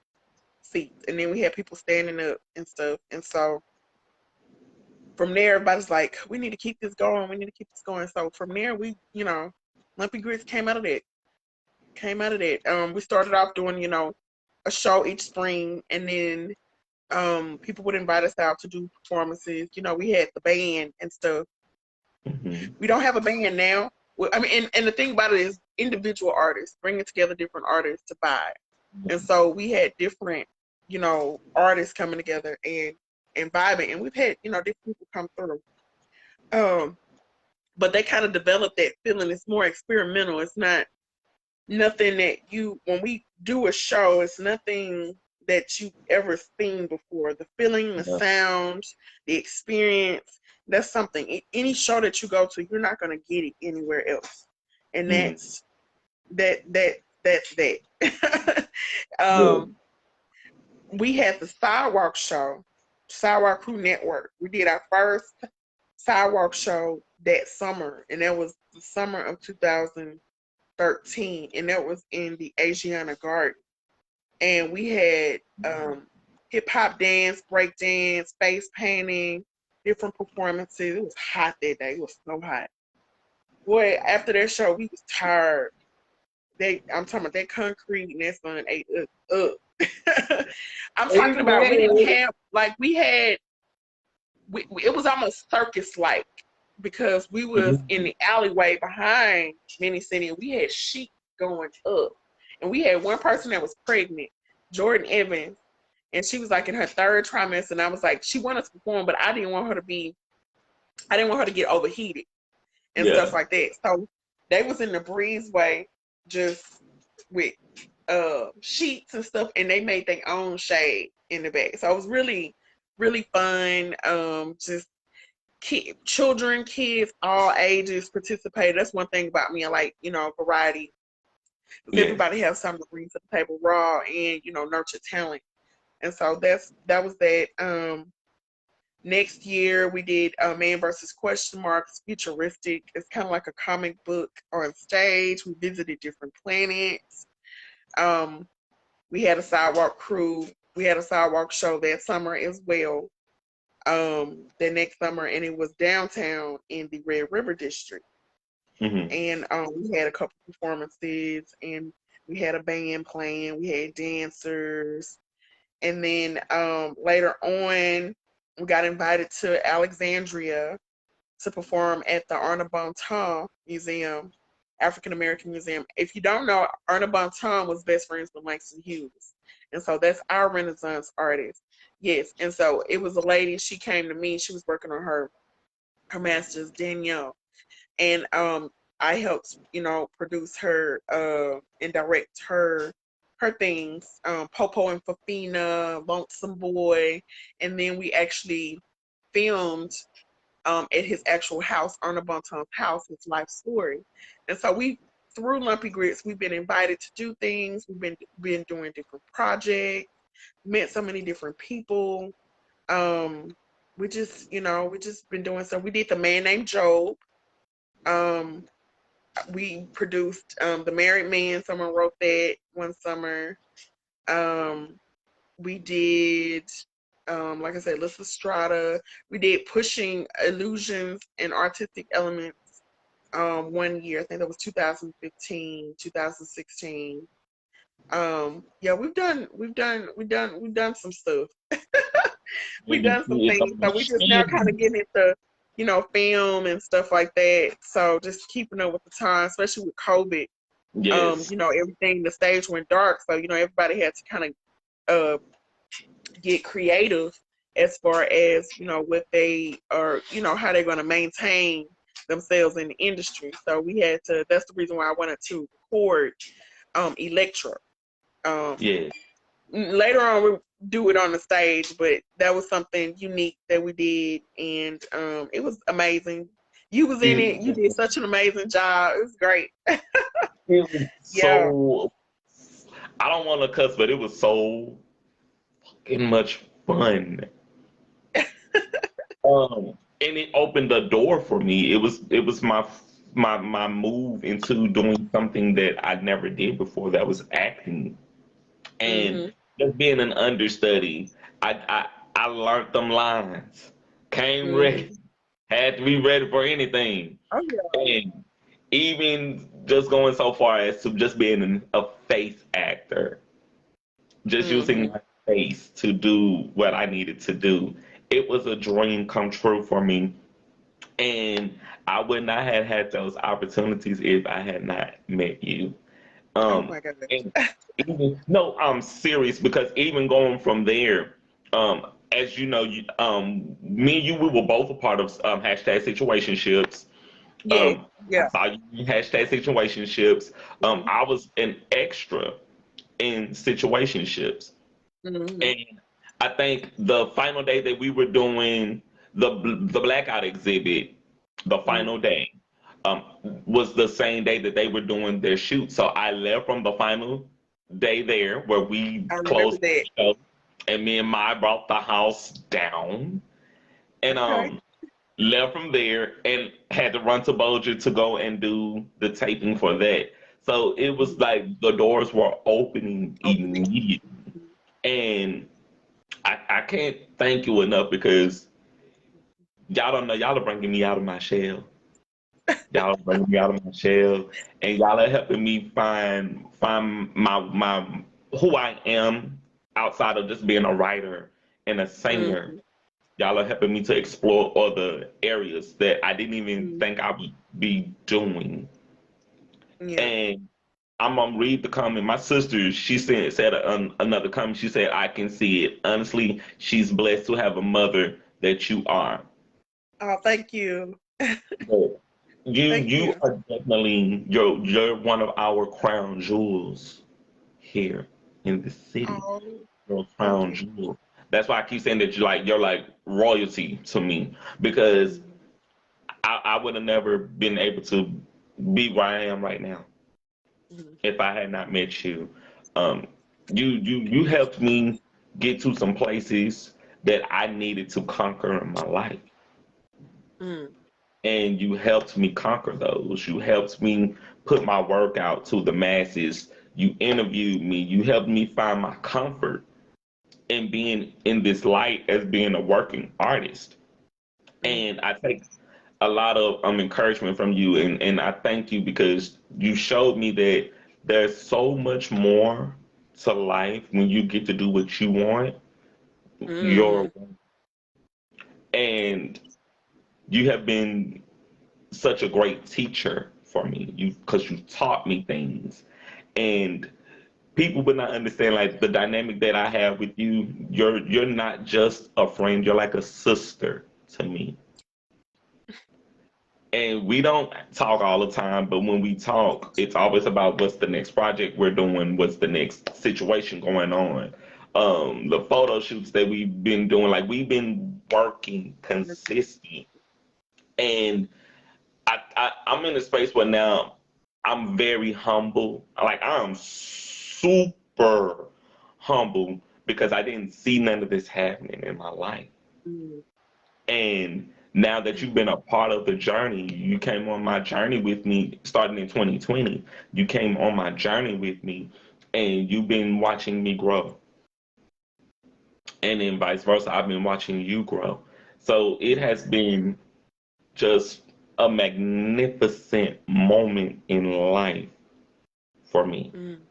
seats, and then we had people standing up and stuff. And so from there, everybody's like, "We need to keep this going. We need to keep this going." So from there, Lumpy Grits came out of that. Came out of that. We started off doing, a show each spring, and then people would invite us out to do performances. We had the band and stuff. Hmm. We don't have a band now. Well, I mean, and the thing about it is individual artists, bringing together different artists to buy. And so we had different, artists coming together, and and vibing. And we've had, different people come through. But they kind of develop that feeling. It's more experimental. It's not nothing that when we do a show, it's nothing that you've ever seen before. The feeling, the sound, the experience, that's something. Any show that you go to, you're not going to get it anywhere else. And that's that. We had the Sidewalk show, Sidewalk Crew Network. We did our first Sidewalk show that summer, and that was the summer of 2013, and that was in the Asiana Garden. And we had hip hop dance, break dance, face painting, different performances. It was hot that day. It was so hot. Boy, after that show, we was tired. I'm talking about that concrete and that sun ate us up. I'm talking about we didn't have, like, it was almost circus-like, because we was in the alleyway behind Mini City, and we had sheep going up. And we had one person that was pregnant, Jordan Evans, and she was like in her third trimester, and I was like, she wanted to perform, but I didn't want her to get overheated and stuff like that. So they was in the breezeway just with sheets and stuff, and they made their own shade in the back. So it was really, really fun. Just children, kids, all ages participated. That's one thing about me. I like, variety. Everybody has something to bring to the table, raw and, nurture talent. And so that was that. Next year we did Man vs. Question Marks, futuristic. It's kind of like a comic book on stage. We visited different planets. We had a Sidewalk Crew. We had a Sidewalk show that summer as well. The next summer, and it was downtown in the Red River District. And we had a couple performances, and we had a band playing. We had dancers, and then later on, we got invited to Alexandria to perform at the Arna Bontemps Museum, African American Museum. If you don't know, Arna Bontemps was best friends with Langston Hughes, and so that's our Renaissance artist. Yes, and so it was a lady. She came to me. She was working on her master's, Danielle, and I helped, produce her and direct her things. Popo and Fafina, Lonesome Boy, and then we actually filmed at his actual house, Arna Bontemps' house, his life story. And so through Lumpy Grits, we've been invited to do things. We've been doing different projects. Met so many different people. We just been doing stuff. We did The Man Named Job. We produced The Married Man. Someone wrote that one summer. We did, like I said, Lissa Strata. We did Pushing Illusions and Artistic Elements 1 year. I think that was 2015, 2016. We've done some stuff. We've done some things. So we just now kind of getting into, film and stuff like that. So just keeping up with the time, especially with COVID. Yes. Everything, the stage went dark. So, everybody had to kind of get creative as far as, what they are, how they're going to maintain themselves in the industry. So we had to, that's the reason why I wanted to record Electra. Later on we'll do it on the stage, but that was something unique that we did, and it was amazing. You was in it. You did such an amazing job. It was great. So I don't want to cuss, but it was so fucking much fun. And it opened the door for me. It was my move into doing something that I never did before. That was acting. And just being an understudy, I learned them lines. Came ready. Had to be ready for anything. Oh, yeah. And even just going so far as to just being a face actor. Just using my face to do what I needed to do. It was a dream come true for me. And I would not have had those opportunities if I had not met you. Oh my God. No, I'm serious, because even going from there, as you know, me and you, we were both a part of hashtag situationships. Yeah, I yeah. saw you in hashtag situationships. Mm-hmm. I was an extra in situationships, Mm-hmm. and I think the final day that we were doing the blackout exhibit, the final Mm-hmm. day, um, was the same day that they were doing their shoot. So I left from the final day there where we I remember closed that. the show, and me and Mai brought the house down, and Okay. left from there and had to run to Boulder to go and do the taping for that. So it was Mm-hmm. like the doors were opening Opening. immediately. And I can't thank you enough because y'all don't know, y'all are bringing me out of my shell. Y'all are bringing me out of my shell, and y'all are helping me find my who I am outside of just being a writer and a singer. Mm-hmm. Y'all are helping me to explore other areas that I didn't even Mm-hmm. think I would be doing. Yeah. And I'm gonna read the comment. My sister, she said another comment. She said, "I can see it. Honestly, she's blessed to have a mother that you are. Oh, thank you. But Thank you you. are definitely you're one of our crown jewels here in the city. Oh, You're a thank crown you. jewel. That's why I keep saying that you're like royalty to me because Mm-hmm. I would have never been able to be where I am right now if I had not met you. Um, you helped me get to some places that I needed to conquer in my life, Mm-hmm. and you helped me conquer those. You helped me put my work out to the masses. You interviewed me. You helped me find my comfort in being in this light as being a working artist. And I take a lot of encouragement from you, and I thank you because you showed me that there's so much more to life when you get to do what you want. Mm-hmm. Your and you have been such a great teacher for me. You because you taught me things, and people would not understand like the dynamic that I have with you. You're not just a friend. You're like a sister to me. And we don't talk all the time, but when we talk, it's always about what's the next project we're doing, what's the next situation going on. The photo shoots that we've been doing, like we've been working consistent. And I'm in a space where now I'm very humble. Like I'm super humble because I didn't see none of this happening in my life. Mm-hmm. And now that you've been a part of the journey, you came on my journey with me starting in 2020. You came on my journey with me and you've been watching me grow. And then vice versa, I've been watching you grow. So it has been just a magnificent moment in life for me Mm-hmm.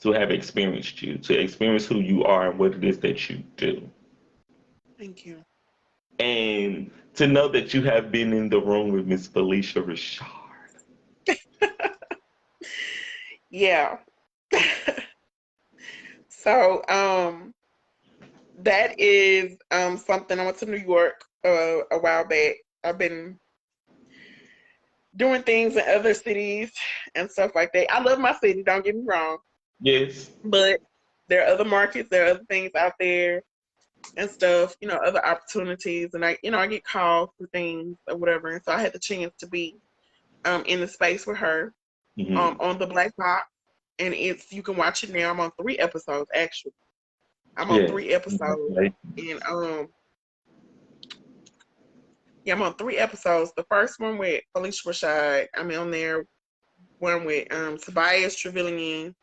to have experienced you, to experience who you are and what it is that you do. Thank you. And to know that you have been in the room with Miss Felicia Rashad. Yeah. So, that is something. I went to New York a while back. I've been doing things in other cities and stuff like that. I love my city, don't get me wrong, Yes. but there are other markets, there are other things out there and stuff, other opportunities, and I get called for things or whatever, and so I had the chance to be in the space with her Hmm. on the Black Box, and you can watch it now. I'm on 3 episodes actually. I'm on Yes. 3 episodes, and Congratulations. yeah, I'm on 3 episodes. The first one with Felicia Rashad. I'm on there. One with Tobias Trevelyan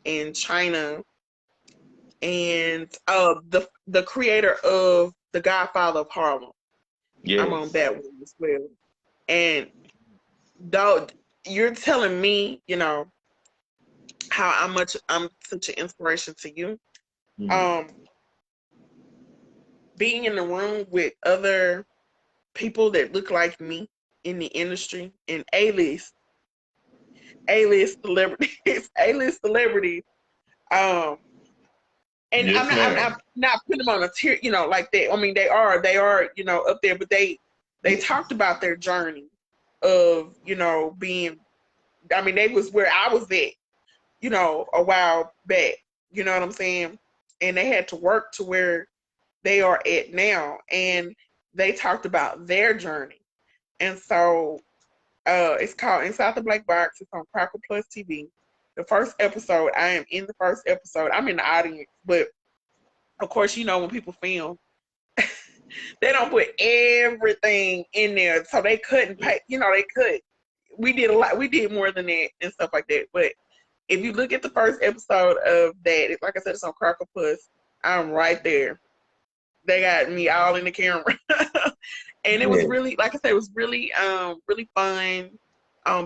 in China, and the creator of The Godfather of Harlem. I'm on Yes. that one as well. And though you're telling me, how much I'm such an inspiration to you. Hmm. Um, Being in the room with other people that look like me in the industry and A-list celebrities, A-list celebrities. Um, And Yes, I'm ma'am. not putting them on a tier, you know, like that. I mean, they are, you know, up there, but they talked about their journey of, you know, being. I mean, they was where I was at, you know, a while back. You know what I'm saying? And they had to work to where they are at now, and they talked about their journey. And so, it's called Inside the Black Box. It's on Crackle Plus TV. The first episode, I am in the first episode. I'm in the audience, but of course, you know when people film, they don't put everything in there, so they couldn't pay. You know, they could. We did a lot. We did more than that and stuff like that. But if you look at the first episode of that, like I said, it's on Crackle Plus. I'm right there. They got me all in the camera, and it was Yes. really, like I said, it was really, really fun,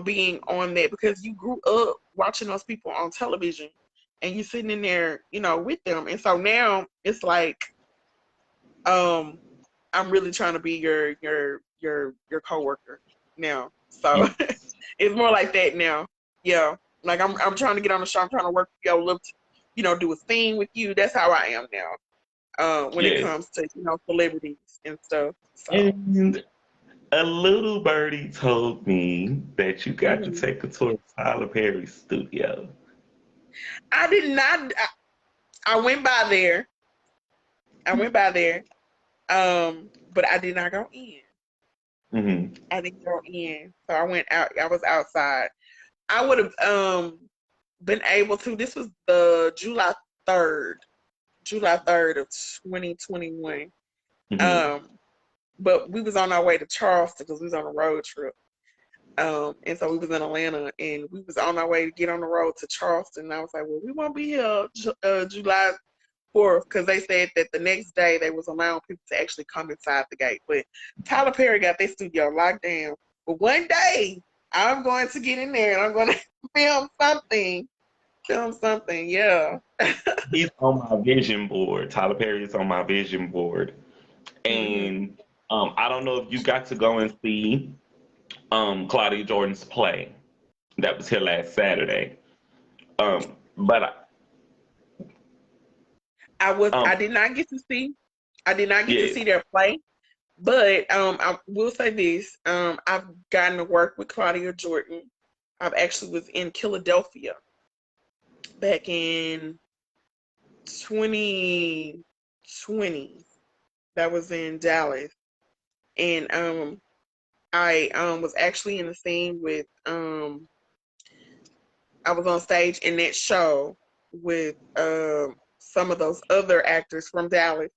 being on that because you grew up watching those people on television, and you sitting in there, you know, with them, and so now it's like, um, I'm really trying to be your coworker now. So it's more like that now. Yeah, like I'm trying to get on the show. I'm trying to work with you. I would love to, you know, do a scene with you. That's how I am now. When it Yes. comes to, you know, celebrities and stuff. So And a little birdie told me that you got to mhm. take a tour of Tyler Perry's studio. I did not. I went by there. I went by there. But I did not go in. Hmm. I didn't go in. So I went out. I was outside. I would have been able to. This was the July 3rd of 2021. Hmm. Um, but we was on our way to Charleston because we was on a road trip. And so we was in Atlanta, and we was on our way to get on the road to Charleston. And I was like, well, we won't be here July 4th because they said that the next day they was allowing people to actually come inside the gate. But Tyler Perry got their studio locked down. But one day I'm going to get in there and I'm going to film something. Film something, yeah. He's on my vision board. Tyler Perry is on my vision board. Hmm. And I don't know if you got to go and see Claudia Jordan's play. That was here last Saturday. But I um, did not get to see. I did not get to yeah. see their play. But I will say this: I've gotten to work with Claudia Jordan. I've actually was in Philadelphia back in 2020. That was in Dallas, and I was actually in the scene with I was on stage in that show with some of those other actors from Dallas,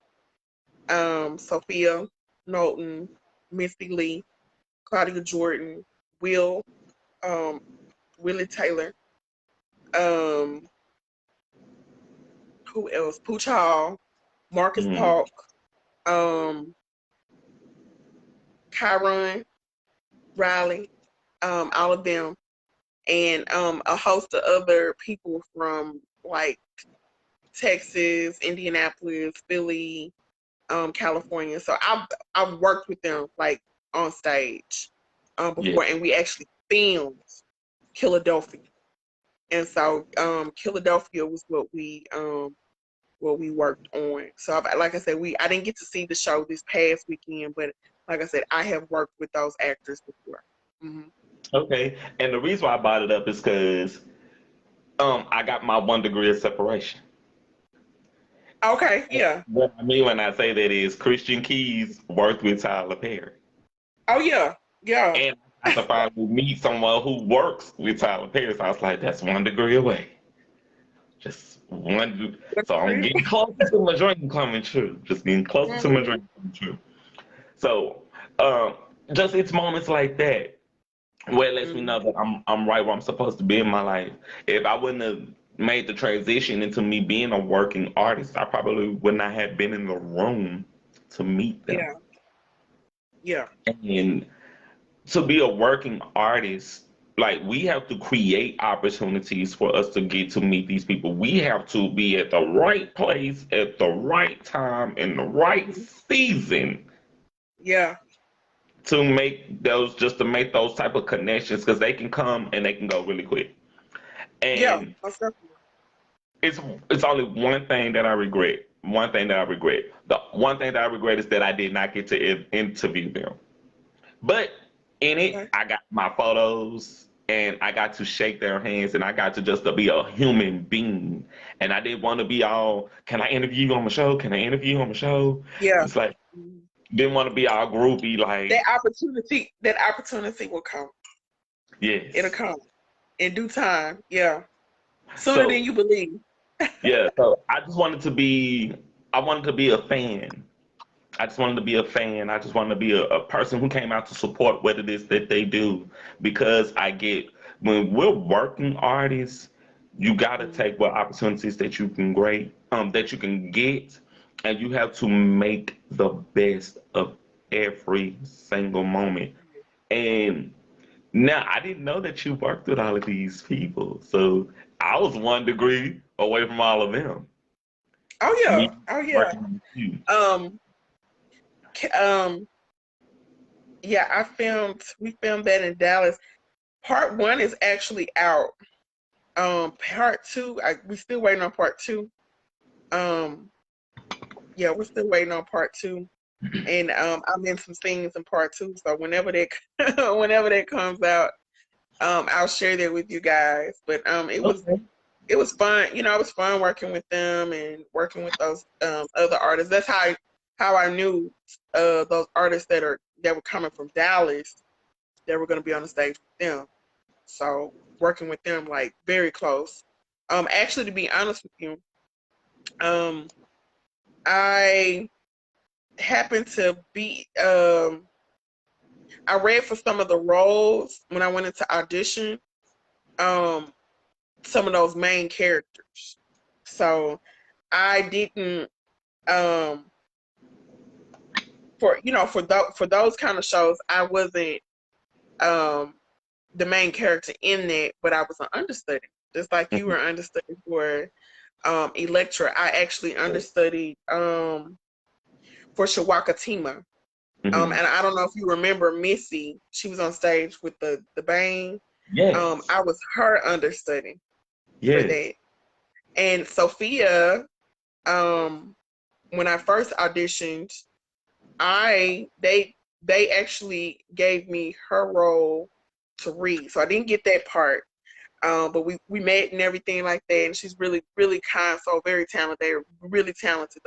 Sophia Knowlton, Misty Lee, Claudia Jordan, Will, um, Willie Taylor, um, who else? Pooch Hall, Marcus Mhm. Park, um, Kyron Riley, all of them, and a host of other people from like Texas, Indianapolis, Philly, California. So I've worked with them like on stage Yeah. before, and we actually filmed Philadelphia. And so Philadelphia was what we worked on. So like I said, I didn't get to see the show this past weekend, but like I said, I have worked with those actors before. Hmm. Okay. And the reason why I brought it up is because I got my 1 degree of separation. Okay, yeah. What I mean when I say that is Christian Keys worked with Tyler Perry. Oh yeah, yeah. And I have to finally meet someone who works with Tyler Perry. So I was like, that's 1 degree away. Just one. That's So I'm true. getting closer to my dream coming true. Just getting closer to my Hmm. dream coming true. So um, just it's moments like that where it lets me know Hmm. that I'm right where I'm supposed to be in my life. If I wouldn't have made the transition into me being a working artist, I probably would not have been in the room to meet them. Yeah, yeah, And to be a working artist, like we have to create opportunities for us to get to meet these people. We have to be at the right place at the right time in the right hmm, season yeah, to make those just to make those type of connections because they can come and they can go really quick. yeah. And Most definitely. it's only one thing that I regret. One thing that I regret. The one thing that I regret is that I did not get to interview them. But in it, Okay. I got my photos and I got to shake their hands and I got to just to be a human being. And I didn't want to be all, can I interview you on my show? Can I interview you on my show? Yeah. It's like, didn't want to be all groupie, like, That opportunity will come. It'll yes. come in due time. Yeah. Sooner than So, you believe. yeah, so I wanted to be a fan. I just wanted to be a fan. I just wanted to be a person who came out to support what it is that they do. Because I get, when we're working artists, you got to take what opportunities that you can that you can get, and you have to make the best of every single moment. And now I didn't know that you worked with all of these people, so I was 1 degree away from all of them. Oh yeah. Me Oh yeah. working with you. Um. Um. Yeah. We filmed that in Dallas. Part one is actually out. Part two, we still waiting on part two. Um. Yeah, we're still waiting on part two. And I'm in some scenes in part two. So whenever that whenever that comes out, I'll share that with you guys. But Okay. it was fun. You know, it was fun working with them and working with those other artists. That's how I knew those artists that were coming from Dallas that were going to be on the stage with them. So working with them like very close. Actually, to be honest with you, um, I happened to be I read for some of the roles when I went into audition. Um, some of those main characters. So I didn't um for those kind of shows I wasn't um the main character in that, but I was an understudy. Just like you were understudy for Electra. I actually understudied for Shawaka Tima. Hmm. And I don't know if you remember Missy. She was on stage with the Bang. Yes. I was her understudy for Yes. that. And Sophia, um, when I first auditioned, I they actually gave me her role to read. So I didn't get that part. But we met and everything like that. And she's really, really kind, so very talented. They're really talented,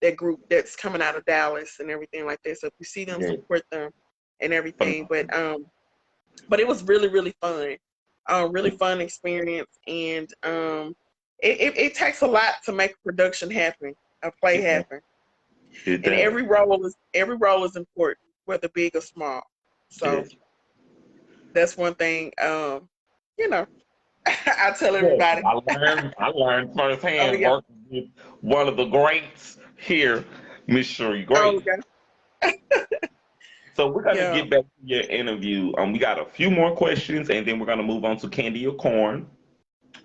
that group that's coming out of Dallas and everything like that. So if you see them, Yes. support them and everything. Phenomenal. But it was really, really fun. Really fun experience. And it takes a lot to make a production happen, a play It does. happen. It And does. every role is important, whether big or small. So Yes. that's one thing you know, I tell Yes. everybody. I learned Oh firsthand yeah. working with one of the greats here, Miss Cherie Oh Gray. yeah. So we're gonna Yeah. get back to your interview. We got a few more questions, and then we're gonna move on to Candy or Corn.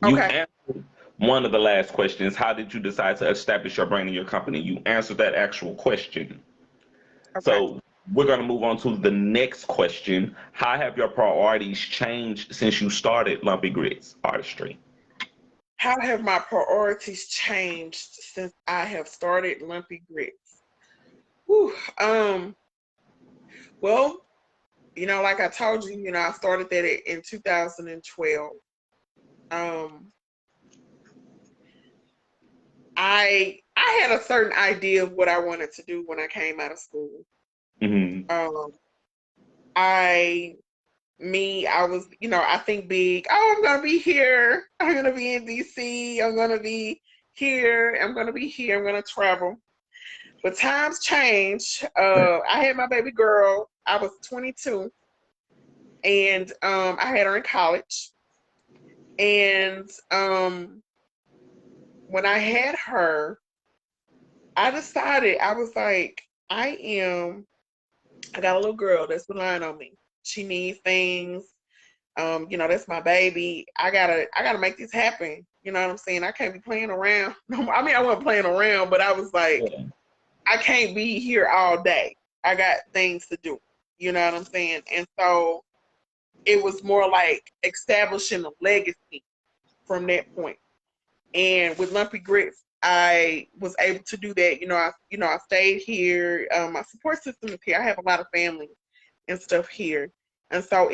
You Okay. answered one of the last questions. How did you decide to establish your brand and your company? You answered that actual question. Okay. So we're going to move on to the next question. How have your priorities changed since you started Lumpy Grits Artistry? How have my priorities changed since I have started Lumpy Grits? Whew. Well, like I told you, I started that in 2012. Um, I had a certain idea of what I wanted to do when I came out of school. Hmm. Um, I I was, I think big. Oh, I'm gonna be here. I'm gonna be in DC. I'm gonna be here. I'm gonna be here. I'm gonna travel. But times change. I had my baby girl. I was 22, and I had her in college. And when I had her, I decided I was like, I got a little girl that's relying on me. She needs things. That's my baby. I gotta make this happen. You know what I'm saying? I can't be playing around. I mean, I wasn't playing around, but I was like, Yeah. I can't be here all day. I got things to do. You know what I'm saying? And so it was more like establishing a legacy from that point. And with Lumpy Grits, I was able to do that. I stayed here. My support system is here. I have a lot of family and stuff here, and so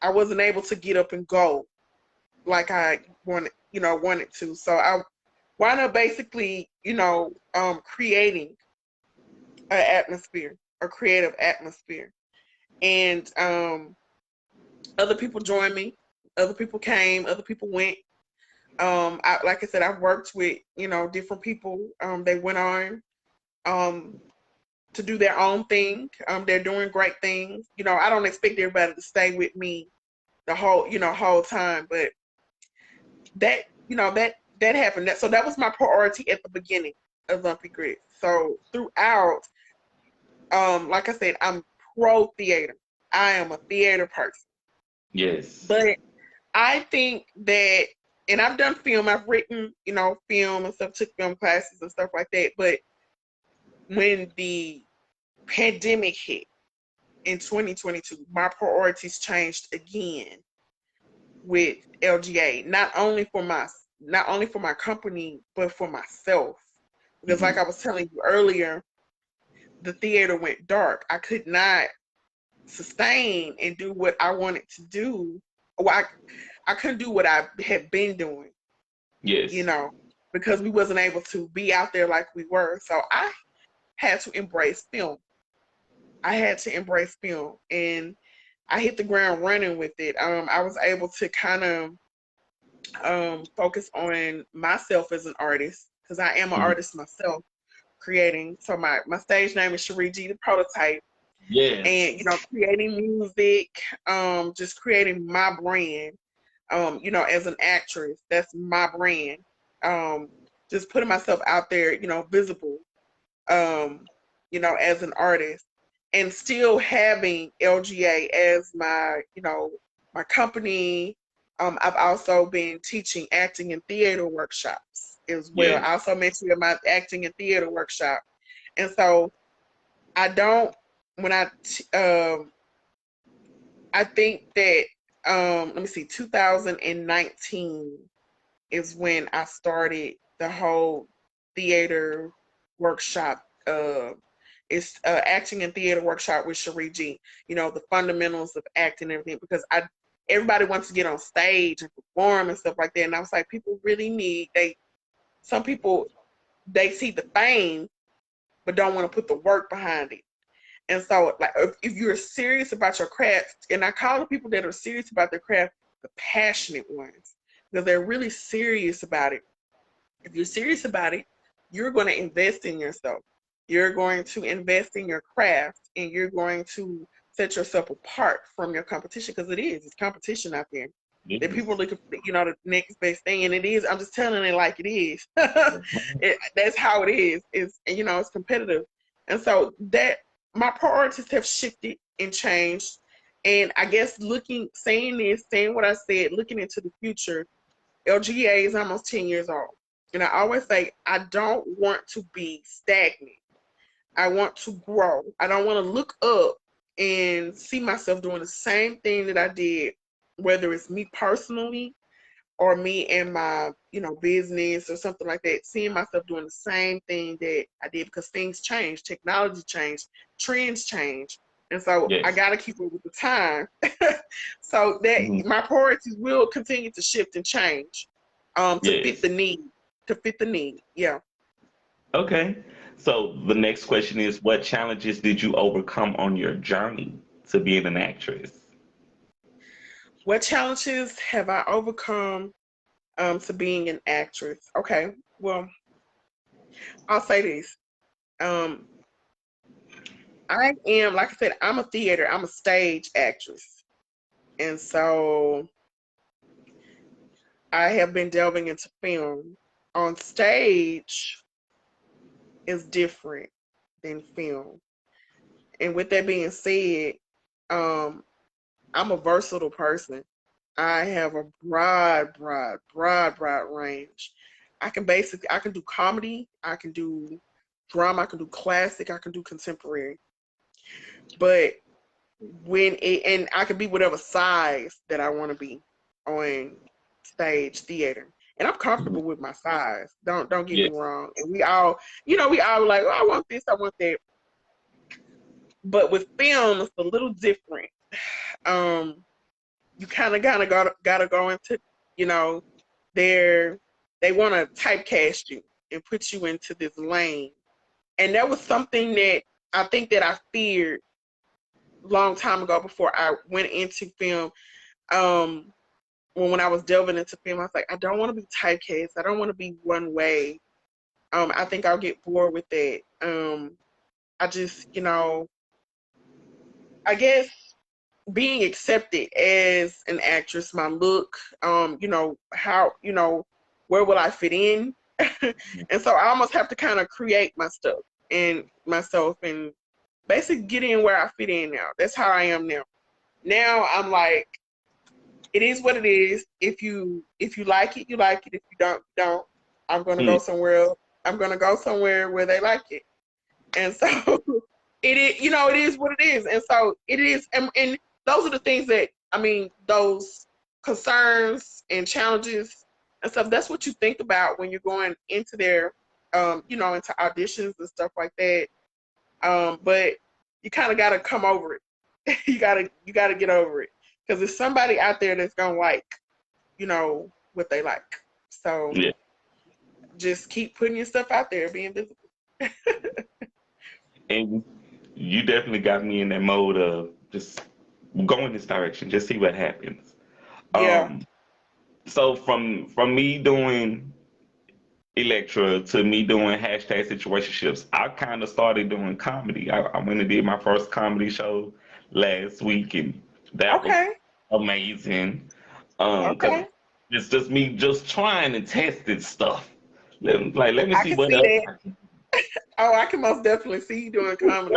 I wasn't able to get up and go like I wanted to. So I wound up basically, creating an atmosphere, a creative atmosphere, and other people joined me. Other people came. Other people went. Like I said, I've worked with different people. They went on to do their own thing. They're doing great things. I don't expect everybody to stay with me the whole time, but that happened. So that was my priority at the beginning of Lumpy Grits. So throughout, like I said, I'm pro theater. I am a theater person. Yes. But I think that, and I've done film, I've written, film and stuff, took film classes and stuff like that. But when the pandemic hit in 2022, my priorities changed again with LGA, not only for my company, but for myself. Because like I was telling you earlier, the theater went dark. I could not sustain and do what I wanted to do. Well, I couldn't do what I had been doing. Yes. Because we wasn't able to be out there like we were. So I had to embrace film. And I hit the ground running with it. I was able to kind of focus on myself as an artist, because I am an artist myself, creating. So my stage name is Cherie G, the prototype. Yes. And creating music, just creating my brand. As an actress, that's my brand. Just putting myself out there, visible, as an artist, and still having LGA as my company. I've also been teaching acting and theater workshops as well. Yes. I also mentioned my acting and theater workshop. And so I don't, when I think that, let me see, 2019 is when I started the whole theater workshop. It's acting and theater workshop with Cherie G. The fundamentals of acting and everything, because everybody wants to get on stage and perform and stuff like that. And I was like, people really some people, they see the fame, but don't want to put the work behind it. And so, like, if you're serious about your craft, and I call the people that are serious about their craft the passionate ones, because they're really serious about it. If you're serious about it, you're going to invest in yourself. You're going to invest in your craft, and you're going to set yourself apart from your competition, because it's competition out there. Yes. That people are looking for, the next best thing, and it is. I'm just telling it like it is. That's how it is. It's competitive, and so that my priorities have shifted and changed. And I guess saying what I said, looking into the future, LGA is almost 10 years old. And I always say, I don't want to be stagnant. I want to grow. I don't want to look up and see myself doing the same thing that I did, whether it's me personally or me and my, business or something like that, seeing myself doing the same thing that I did, because things change, technology change, trends change. And so Yes. I got to keep up with the time. So that my priorities will continue to shift and change to fit the need. Yeah. Okay. So the next question is, what challenges did you overcome on your journey to being an actress? What challenges have I overcome to being an actress? Okay. Well, I'll say this. I am, like I said, I'm a stage actress. And so I have been delving into film. On stage is different than film. And with that being said, I'm a versatile person. I have a broad range. I can do comedy, I can do drama, I can do classic, I can do contemporary. But and I can be whatever size that I want to be on stage theater. and I'm comfortable with my size. Don't get Yeah. me wrong. And we all, we all like, oh, I want this, I want that. But with film, it's a little different. You kind of gotta go into, they want to typecast you and put you into this lane, and that was something that I think that I feared long time ago before I went into film. When I was delving into film, I was like, I don't want to be typecast. I don't want to be one way. I think I'll get bored with that. I just, I guess being accepted as an actress, my look, how, where will I fit in? And so I almost have to kind of create my stuff and myself and basically get in where I fit in now. That's how I am now. Now I'm like, it is what it is. If you like it, you like it. If you don't, you don't. I'm gonna go somewhere else. I'm gonna go somewhere where they like it. And so it is, it is what it is. And so it is, and those are the things that, those concerns and challenges and stuff, that's what you think about when you're going into their, into auditions and stuff like that. But you kind of got to come over it. you gotta get over it. Because there's somebody out there that's going to like, what they like. So Yeah. just keep putting your stuff out there, being visible. And you definitely got me in that mode of just go in this direction, just see what happens. Yeah. So from me doing Electra to me doing hashtag situationships, I kind of started doing comedy. I went and did my first comedy show last week, and that was Okay. amazing. Because Okay. it's just me just trying and testing stuff. Let me I see can what see else. that. Oh, I can most definitely see you doing comedy.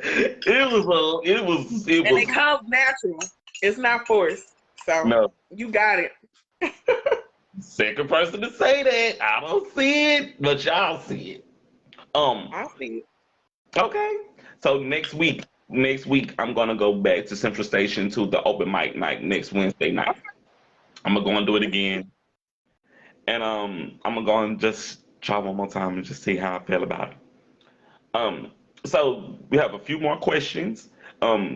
It And was it comes natural. It's not forced. So no. you got it. Second person to say that. I don't see it, but y'all see it. I see it. Okay. So next week I'm gonna go back to Central Station to the open mic night next Wednesday night. I'm gonna go and do it again. And I'm gonna go and just try one more time and just see how I feel about it. Um, so we have a few more questions.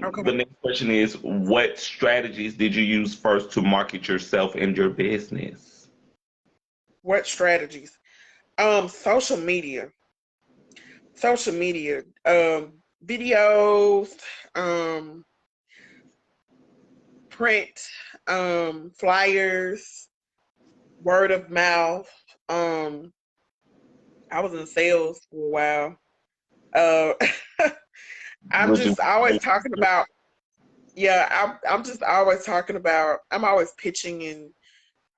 Okay. The next question is, what strategies did you use first to market yourself and your business? What strategies? Social media. Social media. Videos, print, flyers, word of mouth. I was in sales for a while. Uh, I'm Which is just always talking about, I'm just always talking about, I'm always pitching and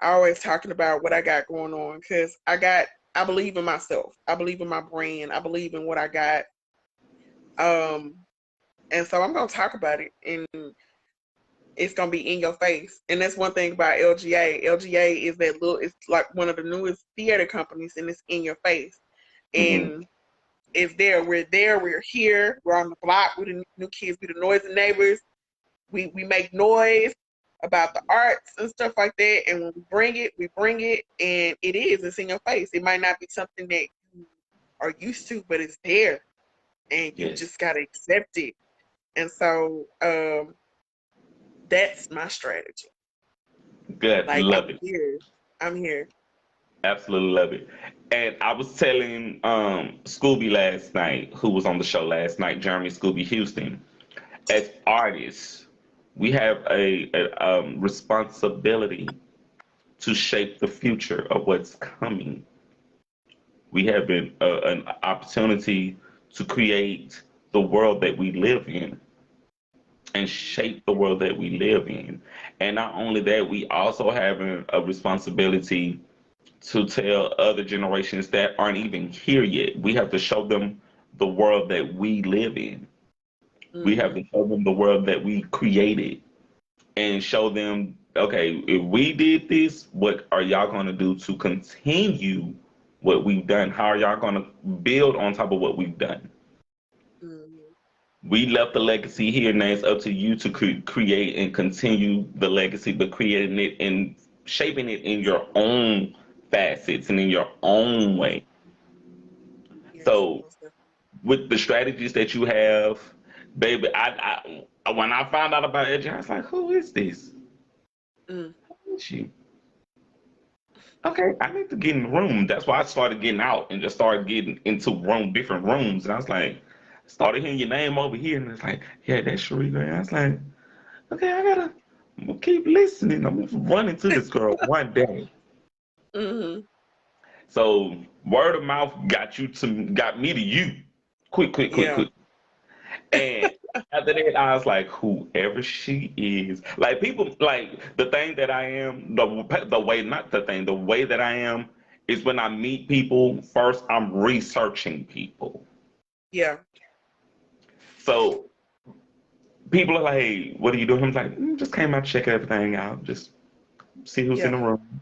always talking about what I got going on because I believe in myself. I believe in my brand. I believe in what I got. And so I'm going to talk about it and it's going to be in your face. And that's one thing about LGA. LGA is it's like one of the newest theater companies and it's in your face. Mhm. And it's there. We're here. We're on the block. We're the new kids. We're the noisy neighbors. We make noise about the arts and stuff like that. And when we bring it, and it's in your face. It might not be something that you are used to, but it's there, and you Yes. just gotta accept it. And so that's my strategy. Good. Like Love it. I'm here. Absolutely love it. And I was telling Scooby last night, who was on the show last night, Jeremy Scooby Houston, as artists, we have a responsibility to shape the future of what's coming. We have an opportunity to create the world that we live in and shape the world that we live in. And not only that, we also have a responsibility to tell other generations that aren't even here yet. We have to show them the world that we live in. We have Mm-hmm. to show them the world that we created and show them, okay, if we did this, what are y'all going to do to continue what we've done? How are y'all going to build on top of what we've done? Mm-hmm. We left the legacy here. Now it's up to you to create and continue the legacy, but creating it and shaping it in your own facets and in your own way. Yes, So most definitely. with the strategies that you have, baby, when I found out about Edge, I was like, who is this? Mm, Who is she? Okay, I need to get in the room. That's why I started getting out and just started getting into different rooms. And I was like, started hearing your name over here, and it's like, yeah, that's Cherie Gray. I was like, okay, I'm gonna keep listening. I'm gonna run into this girl one day. mm-hmm. So word of mouth got me to you. Quick, quick, quick, Yeah. quick. And after that, I was like, whoever she is, like people, like the thing that I am, the way, not the thing, the way that I am is when I meet people, first I'm researching people. Yeah. So people are like, hey, what are you doing? I'm like, just came out to check everything out, just see who's in Yeah. the room,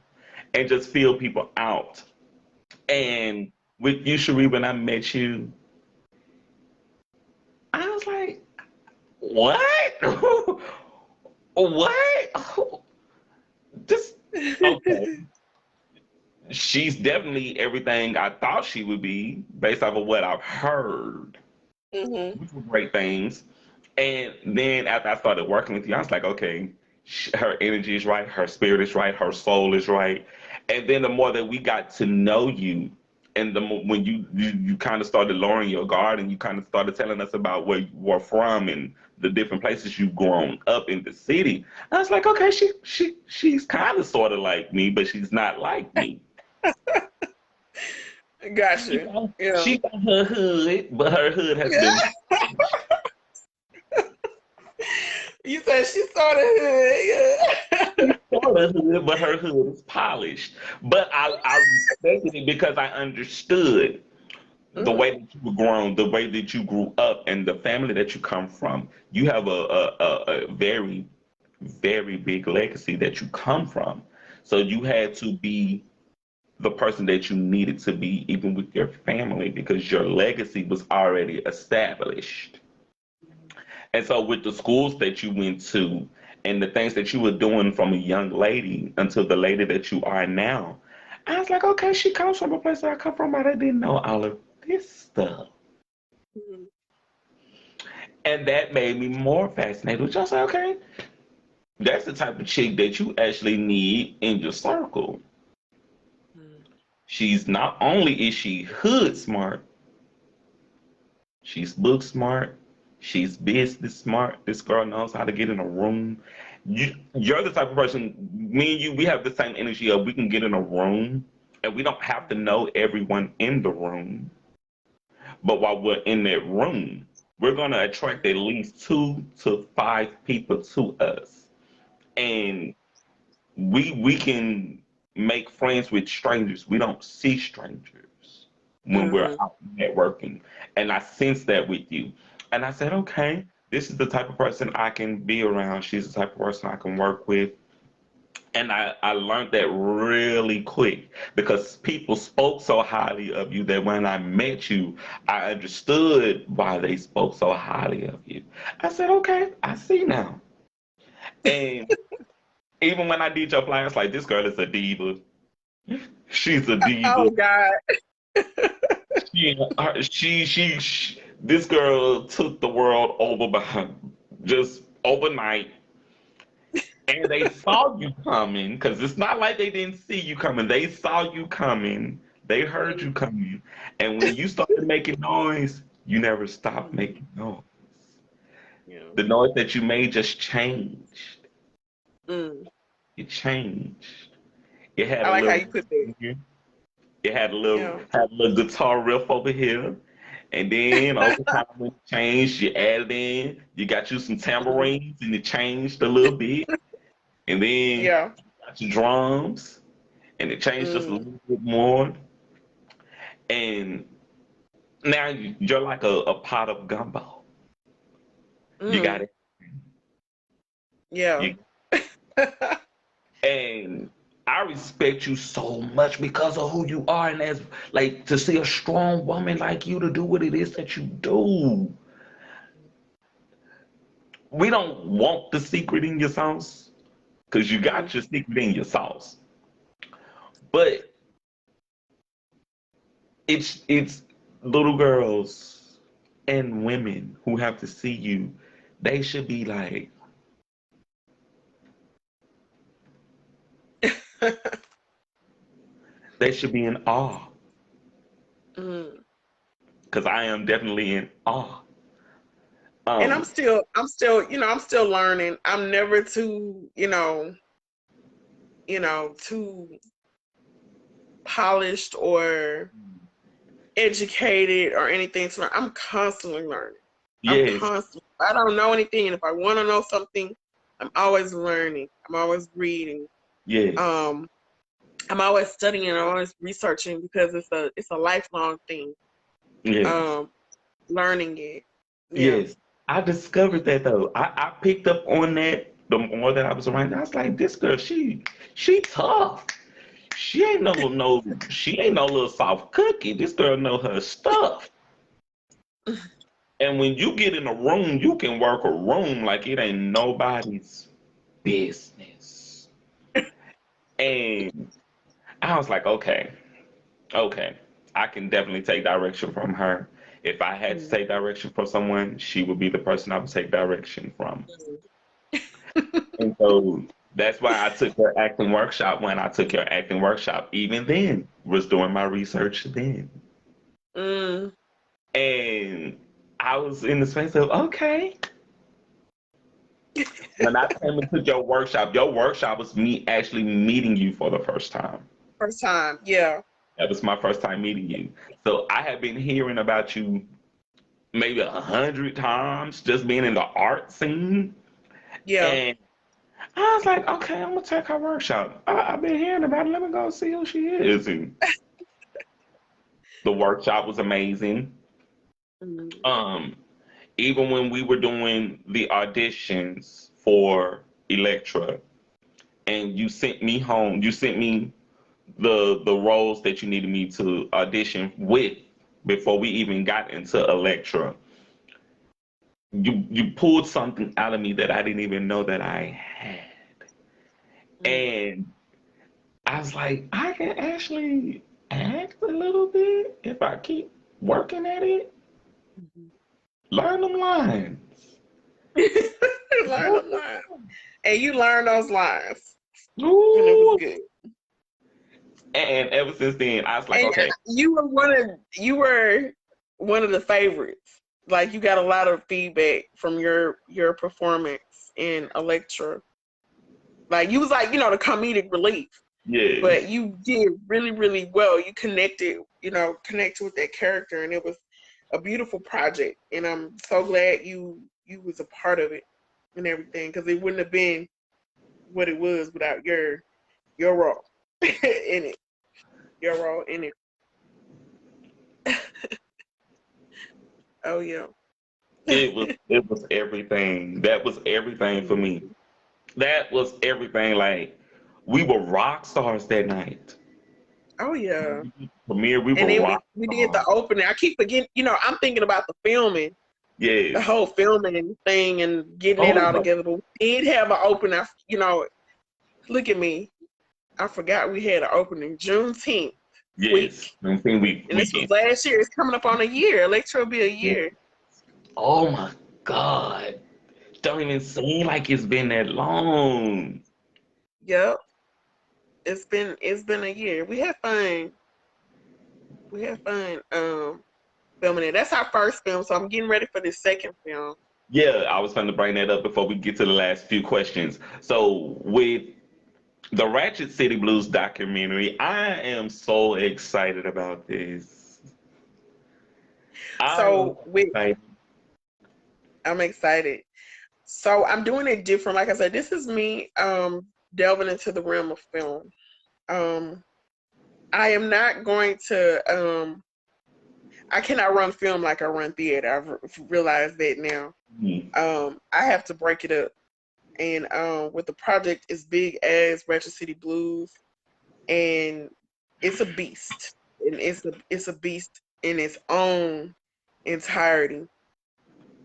and just feel people out. And with you, Cherie, when I met you, I was like, what? What? Just okay. She's definitely everything I thought she would be based off of what I've heard, Mm-hmm. which were great things. And then after I started working with you, I was like, okay, her energy is right, her spirit is right, her soul is right. And then the more that we got to know you, and the more, when you kind of started lowering your guard and you kind of started telling us about where you were from and the different places you've grown up in the city, I was like, okay, she's kind of sort of like me, but she's not like me. She Gotcha. got, Yeah. she got her hood, but her hood has been You said she started hood. sort of hood, but her hood is polished. But I respected it because I understood Yeah. the way that you were grown, the way that you grew up, and the family that you come from. You have a very, very big legacy that you come from. So you had to be the person that you needed to be, even with your family, because your legacy was already established. And so, with the schools that you went to and the things that you were doing from a young lady until the lady that you are now, I was like, okay, she comes from a place that I come from, but I didn't know all of this stuff. Mhm. And that made me more fascinated, which I was like, okay, that's the type of chick that you actually need in your circle. Mhm. She's not only is she hood smart, she's book smart. She's business smart. This girl knows how to get in a room. You're the type of person, me and you, we have the same energy of we can get in a room and we don't have to know everyone in the room. But while we're in that room, we're going to attract at least 2 to 5 people to us. And we can make friends with strangers. We don't see strangers when we're Mhm. out networking. And I sense that with you. And I said, okay, this is the type of person I can be around. She's the type of person I can work with. And I learned that really quick because people spoke so highly of you that when I met you, I understood why they spoke so highly of you. I said, okay, I see now. And even when I did your flyers, like this girl is a diva. She's a Oh diva. God. This girl took the world over by just overnight, and they saw you coming because it's not like they didn't see you coming. They saw you coming. They heard you coming, and when you started making noise, you never stopped Mhm. making noise. Yeah. The noise that you made just changed. Mm. It changed. It had I a like how little you put that. here. It Yeah. had a little guitar riff over here. And then over time when it changed, you added in, you got you some Mhm. tambourines and it changed a little bit. And then you Yeah. got your drums and it changed just a Mm. little bit more. And now you're like a pot of gumbo. You got Mm. it. Yeah. You, and I respect you so much because of who you are. And as like to see a strong woman like you to do what it is that you do. we don't want the secret in your sauce because you Mm-hmm. got your secret in your sauce. But it's little girls and women who have to see you. They should be like, they should be in awe. Mm. Because I am definitely in awe. And Um, I'm still learning. I'm never too, too polished or educated or anything. So I'm constantly learning. yes, I don't know anything, and if I want to know something, I'm always learning. I'm always reading. yes, Um, I'm always studying. I'm always researching because it's a lifelong thing. yes, Um, Learning it. Yeah. yes. I discovered that though. I picked up on that the more that I was around. I was like, this girl, she tough. She ain't no little soft cookie. This girl know her stuff. And when you get in a room, you can work a room like it ain't nobody's business. And I was like, okay, I can definitely take direction from her. If I had to Mm. take direction from someone, she would be the person I would take direction from. And so that's why I took her acting workshop when I took your acting workshop. Even then, was doing my research then. Mm. And I was in the space of, okay. When I came into your workshop was me actually meeting you for the first time. First time. Yeah. That was my first time meeting you. So I had been hearing about you maybe 100 times just being in the art scene. Yeah. And I was like, okay, I'm gonna take her workshop. I've been hearing about it. Let me go see who she is. And the workshop was amazing. Mm. Um, Even when we were doing the auditions for Electra, and you sent me home, you sent me the roles that you needed me to audition with before we even got into Electra. You pulled something out of me that I didn't even know that I had. Mm. And I was like, I can actually act a little bit if I keep working at it. Mhm. Learn them lines. Learn them lines. And you learn those lines. And it was Ooh. good. And ever since then, I was like, And okay, you were one of the favorites. Like you got a lot of feedback from your performance in Electra. Like you was like, the comedic relief. But yes. you did really, really well. You connected with that character, and it was a beautiful project. And I'm so glad you was a part of it and everything, because it wouldn't have been what it was without your role in it. Your role in it. Oh yeah. It was everything. That was everything for me. Mhm. That was everything. Like we were rock stars that night. Oh yeah. Premiere, we And were then we rock we did the stars. opening. I keep forgetting. I'm thinking about the filming, the Yes. whole filming thing, and getting it Oh all my. together. But we did have an opening. Look at me. I forgot we had an opening Juneteenth Yes. week. I'm saying we And this was weekend. last year. It's coming up on a year. Electra will be a year. Oh my God. Don't even seem like it's been that long. Yep. It's been a year. We had fun. We had fun filming it. That's our first film, so I'm getting ready for the second film. Yeah, I was going to bring that up before we get to the last few questions. So, with the Ratchet City Blues documentary, I am so excited about this. I am So excited. I'm excited. So I'm doing it different. Like I said, this is me delving into the realm of film. Um I am not going to I cannot run film like I run theater. I've realized that now. Mhm. I have to break it up. And with the project as big as Ratchet City Blues, and it's a beast. And it's a beast in its own entirety.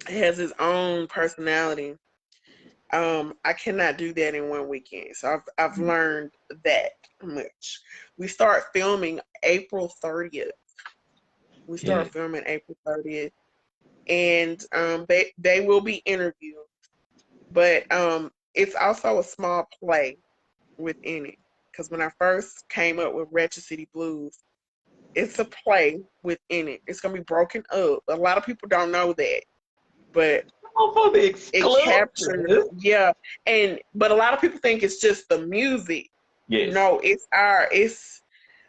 It has its own personality. I cannot do that in one weekend. So I've learned that much. We start filming April 30th. We Yeah. start filming April 30th. And they will be interviewed. But it's also a small play within it. Because when I first came up with Ratchet City Blues, it's a play within it. It's gonna be broken up. A lot of people don't know that. But Oh, for the it captures, exclusive. yeah. But a lot of people think it's just the music. Yes. No, it's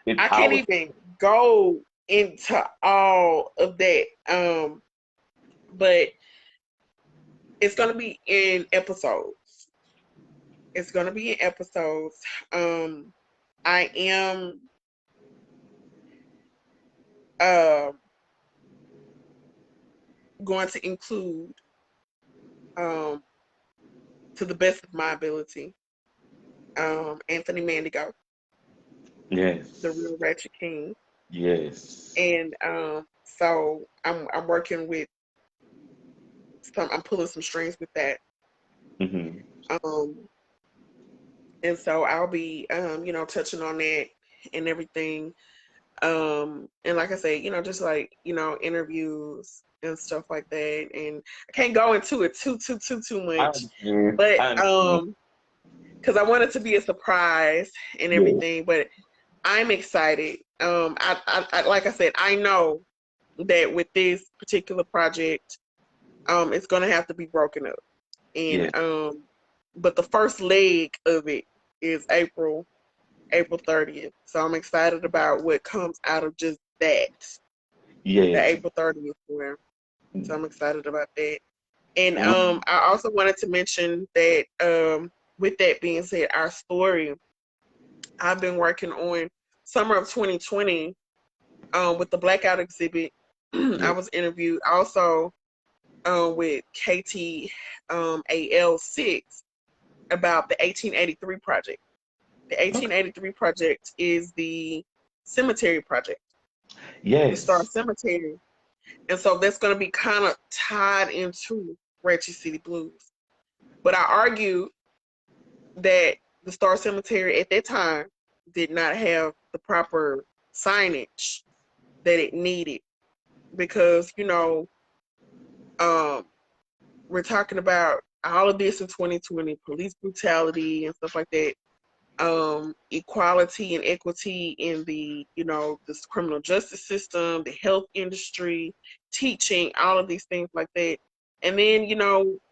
It's I can't powerful. even go into all of that. But it's gonna be in episodes. It's gonna be in episodes. I am uh going to include um to the best of my ability, Anthony Mandigo, the Yes. real Ratchet King. Yes. And so I'm working with I'm pulling some strings with that. Mm-hmm. Um, and so I'll be touching on that and everything. And like I said, just like, interviews and stuff like that. And I can't go into it too I much. understand. But I understand. because I want it to be a surprise and Yes. everything. But I'm excited. I like I said, I know that with this particular project, it's gonna have to be broken up. And Yes. but the first leg of it is April 30th. So I'm excited about what comes out of just that, the Yes. April 30th one. So I'm excited about that. And Mm. I also wanted to mention that with that being said, our story, I've been working on summer of 2020 with the Blackout exhibit. I Yes. was interviewed also with KTAL6 about the 1883 project. The Okay. 1883 project is the cemetery project, the Star Yes. Cemetery. And so that's going to be kind of tied into Ratchet City Blues. But I argue that the Star Cemetery at that time did not have the proper signage that it needed because, um, we're talking about all of this in 2020, police brutality and stuff like that, equality and equity in the, this criminal justice system, the health industry, teaching, all of these things like that. And then,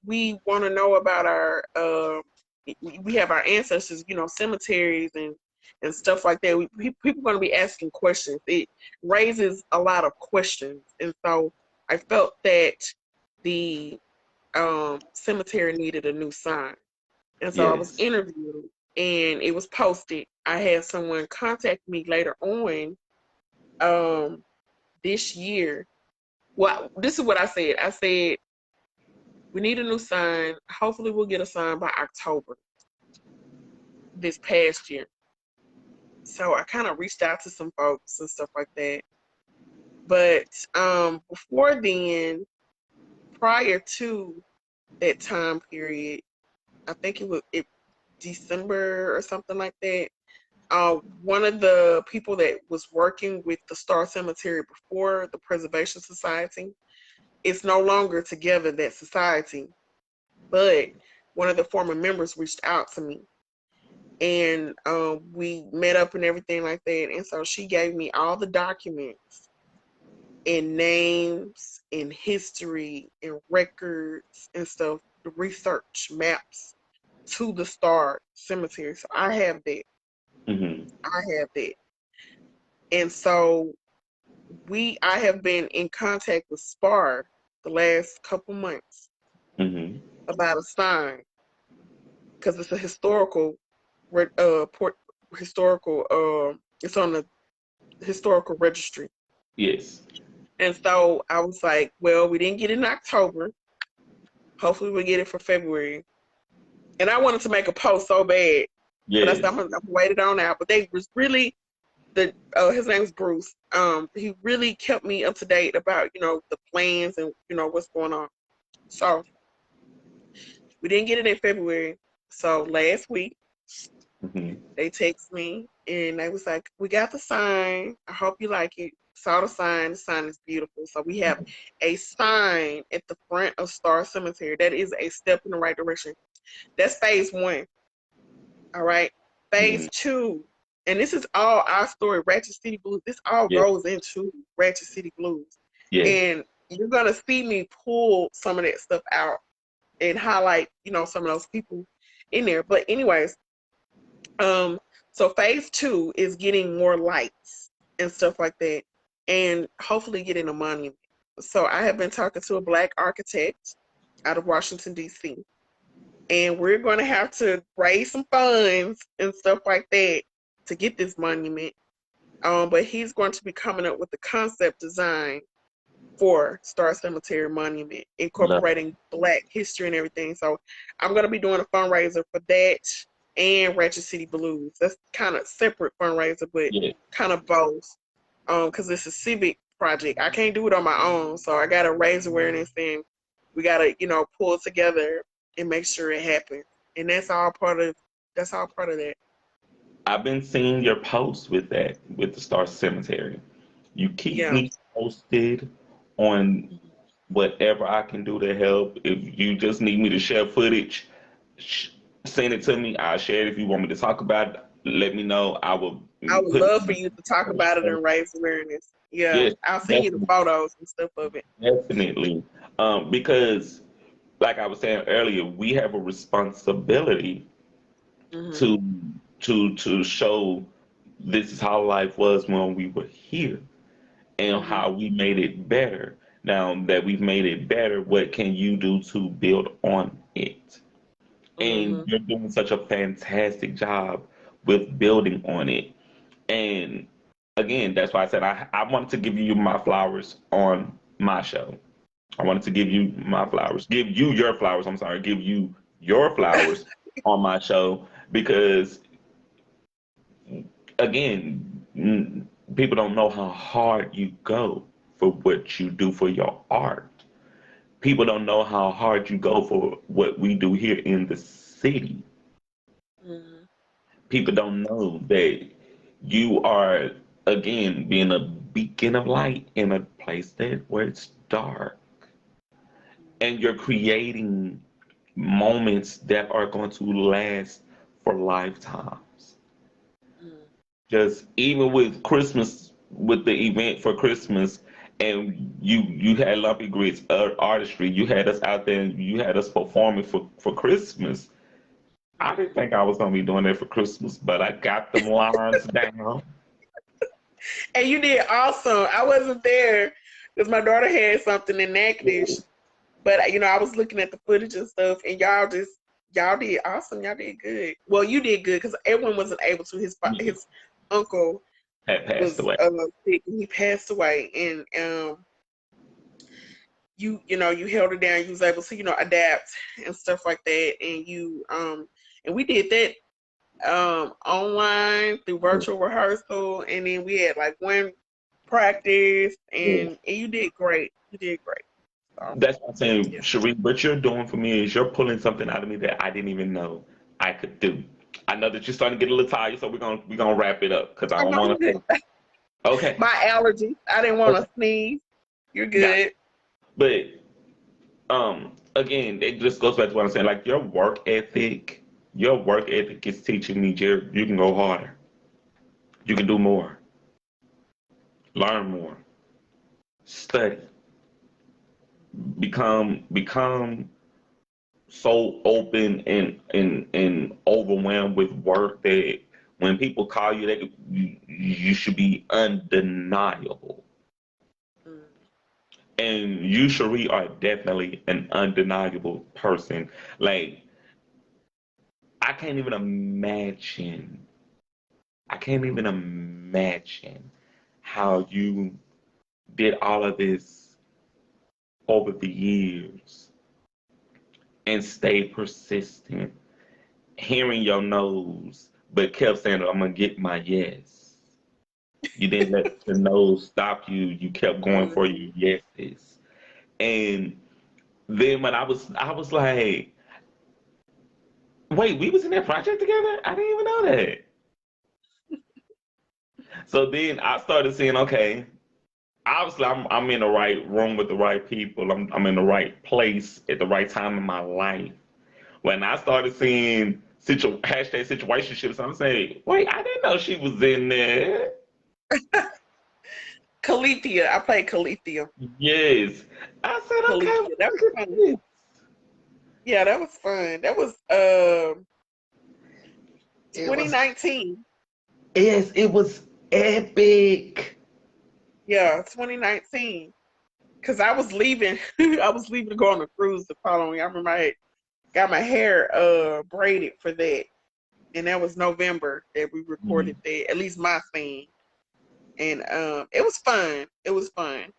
we want to know about our, we have our ancestors, cemeteries and stuff like that. People are going to be asking questions. It raises a lot of questions. And so I felt that the cemetery needed a new sign. And so I was Yes. interviewed and it was posted. I had someone contact me later on this year. Well, this is what I said. I said, we need a new sign. Hopefully we'll get a sign by October this past year. So I kind of reached out to some folks and stuff like that. But before then, prior to that time period, I think it was December or something like that. One of the people that was working with the Star Cemetery before the Preservation Society is no longer together, that society, but one of the former members reached out to me and we met up and everything like that. And so she gave me all the documents and names and history and records and stuff, the research maps to the Star Cemetery. So I have that. Mm-hmm. I have that. And so I have been in contact with SPAR the last couple months Mm-hmm. about a sign because it's a historical it's on the historical registry. Yes. And so I was like, well, we didn't get it in October. Hopefully we'll get it for February. And I wanted to make a post so bad, but I said I'm Yes. gonna wait it on out. But they was really his name's Bruce. He really kept me up to date about, the plans and, what's going on. So We didn't get it in February. So last week, Mhm. they text me and they was like, "We got the sign. I hope you like it." Saw the sign. The sign is beautiful. So we have a sign at the front of Star Cemetery. That is a step in the right direction. That's phase one. All right. Phase Mhm. two, and this is all our story, Ratchet City Blues. This all Yes. goes into Ratchet City Blues. Yes. And you're gonna see me pull some of that stuff out and highlight, some of those people in there. But anyways, so phase two is getting more lights and stuff like that, and hopefully getting a monument. So I have been talking to a Black architect out of Washington, D.C., and we're going to have to raise some funds and stuff like that to get this monument. But he's going to be coming up with the concept design for Star Cemetery Monument, Love. incorporating Black history and everything. So I'm going to be doing a fundraiser for that and Ratchet City Blues. That's kind of separate fundraiser, but Yeah. kind of both. Because it's a civic project. I can't do it on my own, so I got to raise awareness and we got to, pull together and make sure it happens. And that's all part of that. I've been seeing your posts with that, with the Star Cemetery. You keep Yeah. me posted on whatever I can do to help. If you just need me to share footage, sh- send it to me. I'll share it. If you want me to talk about it, let me know. I will I would put love for you to talk about it it. and raise awareness. Yeah, Yes, I'll send you the definitely, photos and stuff of it. definitely. Because, like I was saying earlier, we have a responsibility Hmm. to to show this is how life was when we were here and Hmm. how we made it better. Now that we've made it better, what can you do to build on it? And Hmm. you're doing such a fantastic job with building on it. And again, that's why I said I wanted to give you my flowers on my show. I wanted to give you my flowers, give you your flowers. I'm sorry, give you your flowers on my show because, again, people don't know how hard you go for what you do for your art. People don't know how hard you go for what we do here in the city. Hmm. People don't know that you are, again, being a beacon of light in a place that where it's dark, and you're creating moments that are going to last for lifetimes. Hmm. Just even with Christmas, with the event for Christmas, and you had Lumpy Grits Artistry, you had us out there, and you had us performing for Christmas. I didn't think I was gonna be doing that for Christmas, but I got them lines down. And you did awesome. I wasn't there because my daughter had something in Natchitoches, but I was looking at the footage and stuff, and y'all did awesome. Y'all did good. Well, you did good because everyone wasn't able to. His uncle Had passed was away. sick and he passed away, and you held it down. You was able to adapt and stuff like that, and and we did that online through virtual rehearsal, and then we had like one practice, and you did great. You did great. So That's what I'm saying, yeah. Cherie. What you're doing for me is you're pulling something out of me that I didn't even know I could do. I know that you're starting to get a little tired, so we're gonna wrap it up because I Oh, don't no, want you to. good. Okay, My allergies. I didn't want okay, to sneeze. You're got good. you. But again, it just goes back to what I'm saying. Like your work ethic is teaching me, Jared, you can go harder. You can do more, learn more, study, become so open and overwhelmed with work that when people call you, you should be undeniable. Mm. And you, Cherie, are definitely an undeniable person. Like I can't even imagine. I can't even imagine how you did all of this over the years and stayed persistent, hearing your no's, but kept saying, I'm gonna get my yes. You didn't let the no's stop you. You kept going for Mm. your yeses. And then when I was like, Wait, we was in that project together? I didn't even know that. So then I started seeing, okay, obviously I'm in the right room with the right people. I'm in the right place at the right time in my life. When I started seeing hashtag situationships, I'm saying, wait, I didn't know she was in there. Calithia. I played Calithia. Yes. I said, okay, Calithia. well, That was look at fun. this. Yeah, that was fun. That was It was 2019. yes, it was epic. Yeah, 2019. Cause I was leaving. I was leaving to go on a cruise the following. I remember I had got my hair braided for that, and that was November that we Mhm. recorded that. At least my thing, and it was fun. It was fun,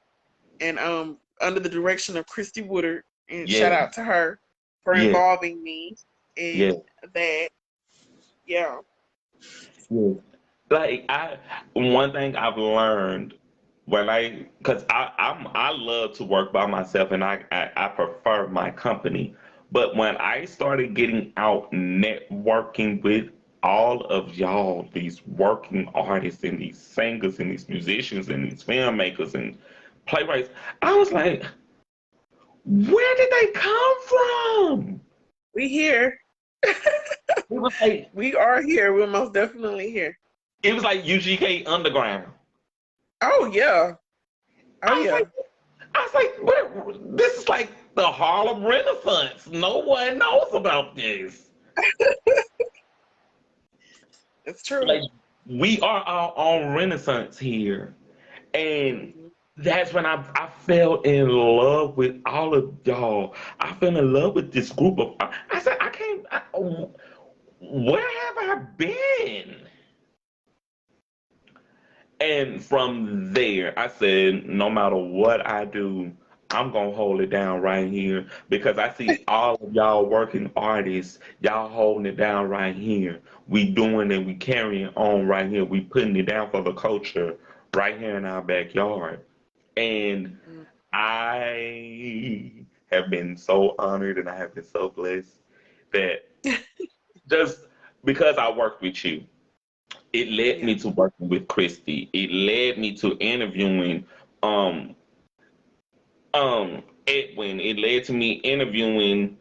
and under the direction of Christy Woodard, and Yeah, shout out to her for yeah, involving me yeah, in that. Yeah. yeah. Like one thing I've learned when cause I love to work by myself and I prefer my company. But when I started getting out networking with all of y'all, these working artists and these singers and these musicians and these filmmakers and playwrights, I was like, where did they come from? We here. It was like We are here. We're most definitely here. it was like UGK Underground. Oh yeah. Oh I was yeah. like, what? This is like the Harlem Renaissance. No one knows about this. It's true. Like, we are our own Renaissance here. And Mhm. that's when I fell in love with all of y'all. I fell in love with this group of. I said, where have I been? And from there, I said, no matter what I do, I'm gonna hold it down right here because I see all of y'all working artists, y'all holding it down right here. We doing and we carrying on right here. We putting it down for the culture right here in our backyard. And Mm. I have been so honored and I have been so blessed that just because I worked with you, it led Yeah. me to working with Christy. It led me to interviewing um Edwin. It led to me interviewing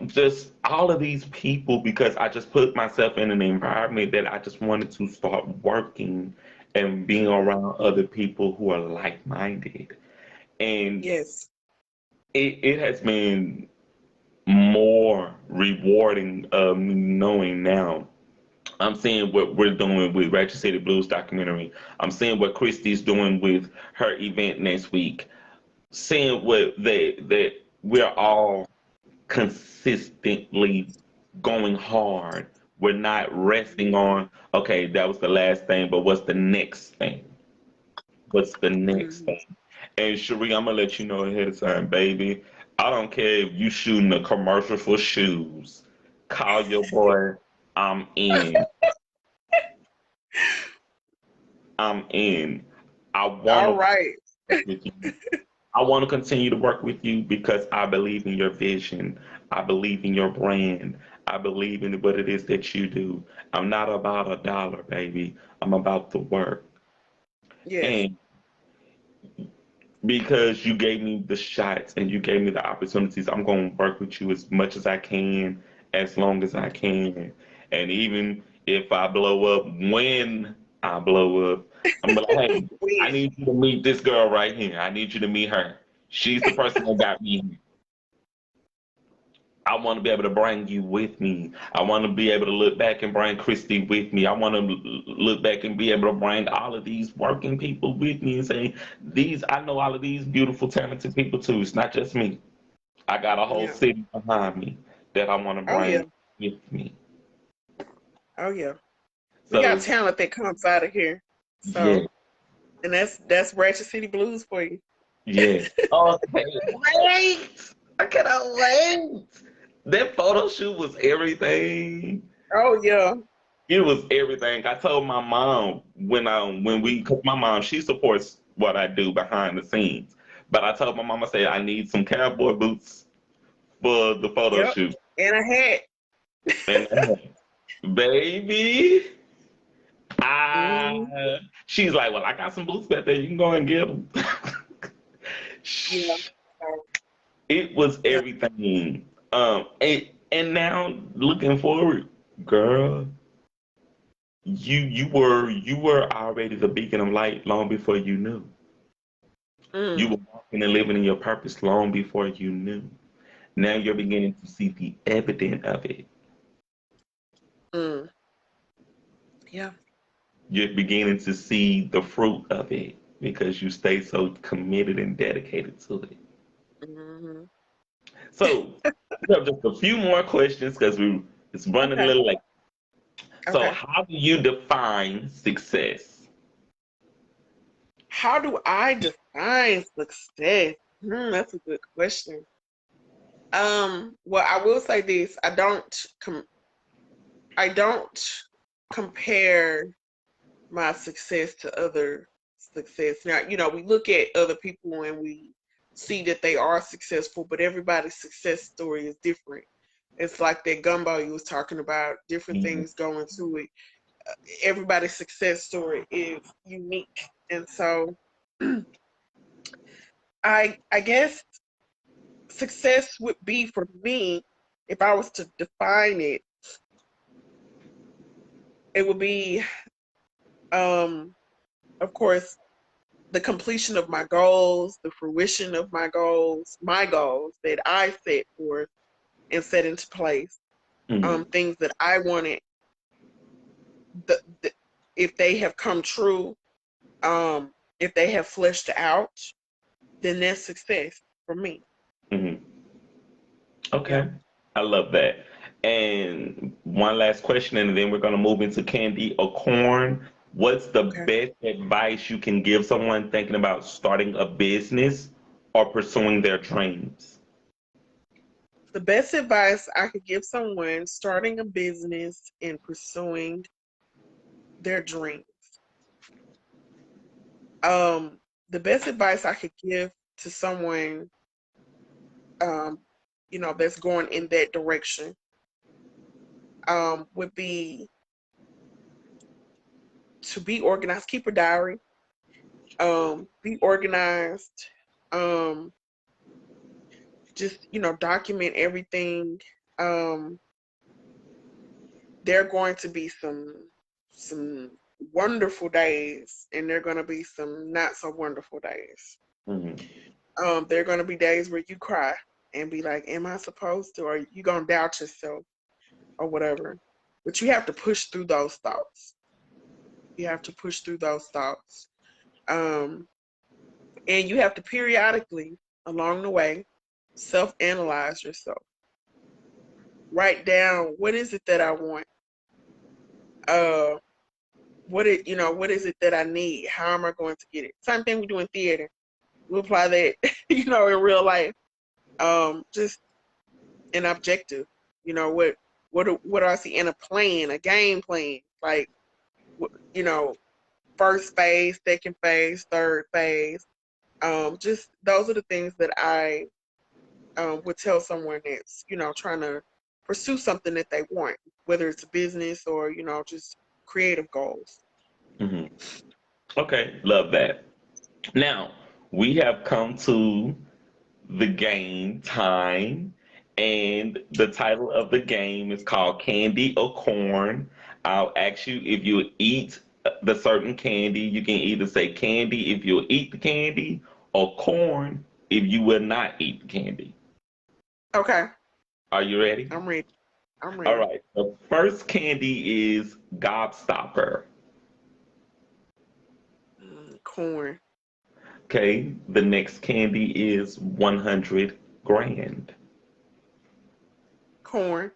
just all of these people because I just put myself in an environment that I just wanted to start working and being around other people who are like minded. And Yes. it has been more rewarding knowing now I'm seeing what we're doing with Ratchet City Blues documentary. I'm seeing what Christy's doing with her event next week. Seeing what that we're all consistently going hard. We're not resting on, okay, that was the last thing, but what's the next thing? What's the next Mhm. thing? And Cherie, I'm gonna let you know ahead of time, baby. I don't care if you shooting a commercial for shoes. Call your boy. I'm in. I'm in. I All want to right. work with you. I want to continue to work with you because I believe in your vision. I believe in your brand. I believe in what it is that you do. I'm not about a dollar, baby. I'm about the work. Yes. And because you gave me the shots and you gave me the opportunities, I'm going to work with you as much as I can, as long as I can. And even if I blow up, when I blow up, I'm like, hey, I When. need you to meet this girl right here. I need you to meet her. She's the person that got me here. I want to be able to bring you with me. I want to be able to look back and bring Christy with me. I want to look back and be able to bring all of these working people with me and say, I know all of these beautiful, talented people too. It's not just me. I got a whole Yeah. city behind me that I want to Oh yeah. bring with me. Oh yeah. We got So, talent that comes out of here. yeah, So, and that's Ratchet City Blues for you. yes. Oh, I can't wait. I cannot wait. That photo shoot was everything. Oh yeah. It was everything. I told my mom cause my mom, she supports what I do behind the scenes. But I told my mom, I said I need some cowboy boots for the photo Yep. shoot. And a hat. And baby, Mhm. she's like, well, I got some boots back there. You can go and get them. Yeah. So, It was yeah. everything. And now looking forward, girl, you were already the beacon of light long before you knew. You Mm, were walking and living in your purpose long before you knew. Now you're beginning to see the evidence of it. mm. Yeah. You're beginning to see the fruit of it because you stay so committed and dedicated to it. Hmm. So we have just a few more questions because it's running a Okay. little late. So Okay. how do you define success? How do I define success? That's a good question. Well, I will say this. I don't compare my success to other success. Now, we look at other people and we see that they are successful, but everybody's success story is different. It's like that gumbo you was talking about, different Mhm. things going to it. Everybody's success story is unique. And so I guess success would be for me, if I was to define it, it would be um of course the completion of my goals, the fruition of my goals that I set forth and set into place, Mhm. things that I wanted, the if they have come true, if they have fleshed out, then that's success for me. Mhm. Yeah. Okay. I love that. And one last question, and then we're going to move into candy or corn. What's the Okay. best advice you can give someone thinking about starting a business or pursuing their dreams? The best advice I could give someone starting a business and pursuing their dream. The best advice I could give to someone, um, that's going in that direction, would be to be organized, keep a diary, be organized, um, just, document everything. Um, there are going to be some wonderful days and there are going to be some not so wonderful days. Mhm. There are going to be days where you cry and be like, am I supposed to? Or you going to doubt yourself or whatever. But you have to push through those thoughts. You have to push through those thoughts. Um, and you have to periodically along the way self-analyze yourself. Write down, what is it that I want? Uh, what is it that I need? How am I going to get it? Same thing we do in theater. We apply that, in real life. Just an objective. What do I see in a plan, a game plan? Like, you know, first phase, second phase, third phase. Just those are the things that I would tell someone that's trying to pursue something that they want, whether it's a business or just creative goals. Mhm. Okay, love that. Now, we have come to the game time, and the title of the game is called Candy or Corn. I'll ask you if you eat the certain candy. You can either say candy if you'll eat the candy, or corn if you will not eat the candy. Okay, Are you ready? I'm ready. I'm All ready. right. The first candy is Gobstopper. Corn, Okay. The next candy is 100 grand. corn,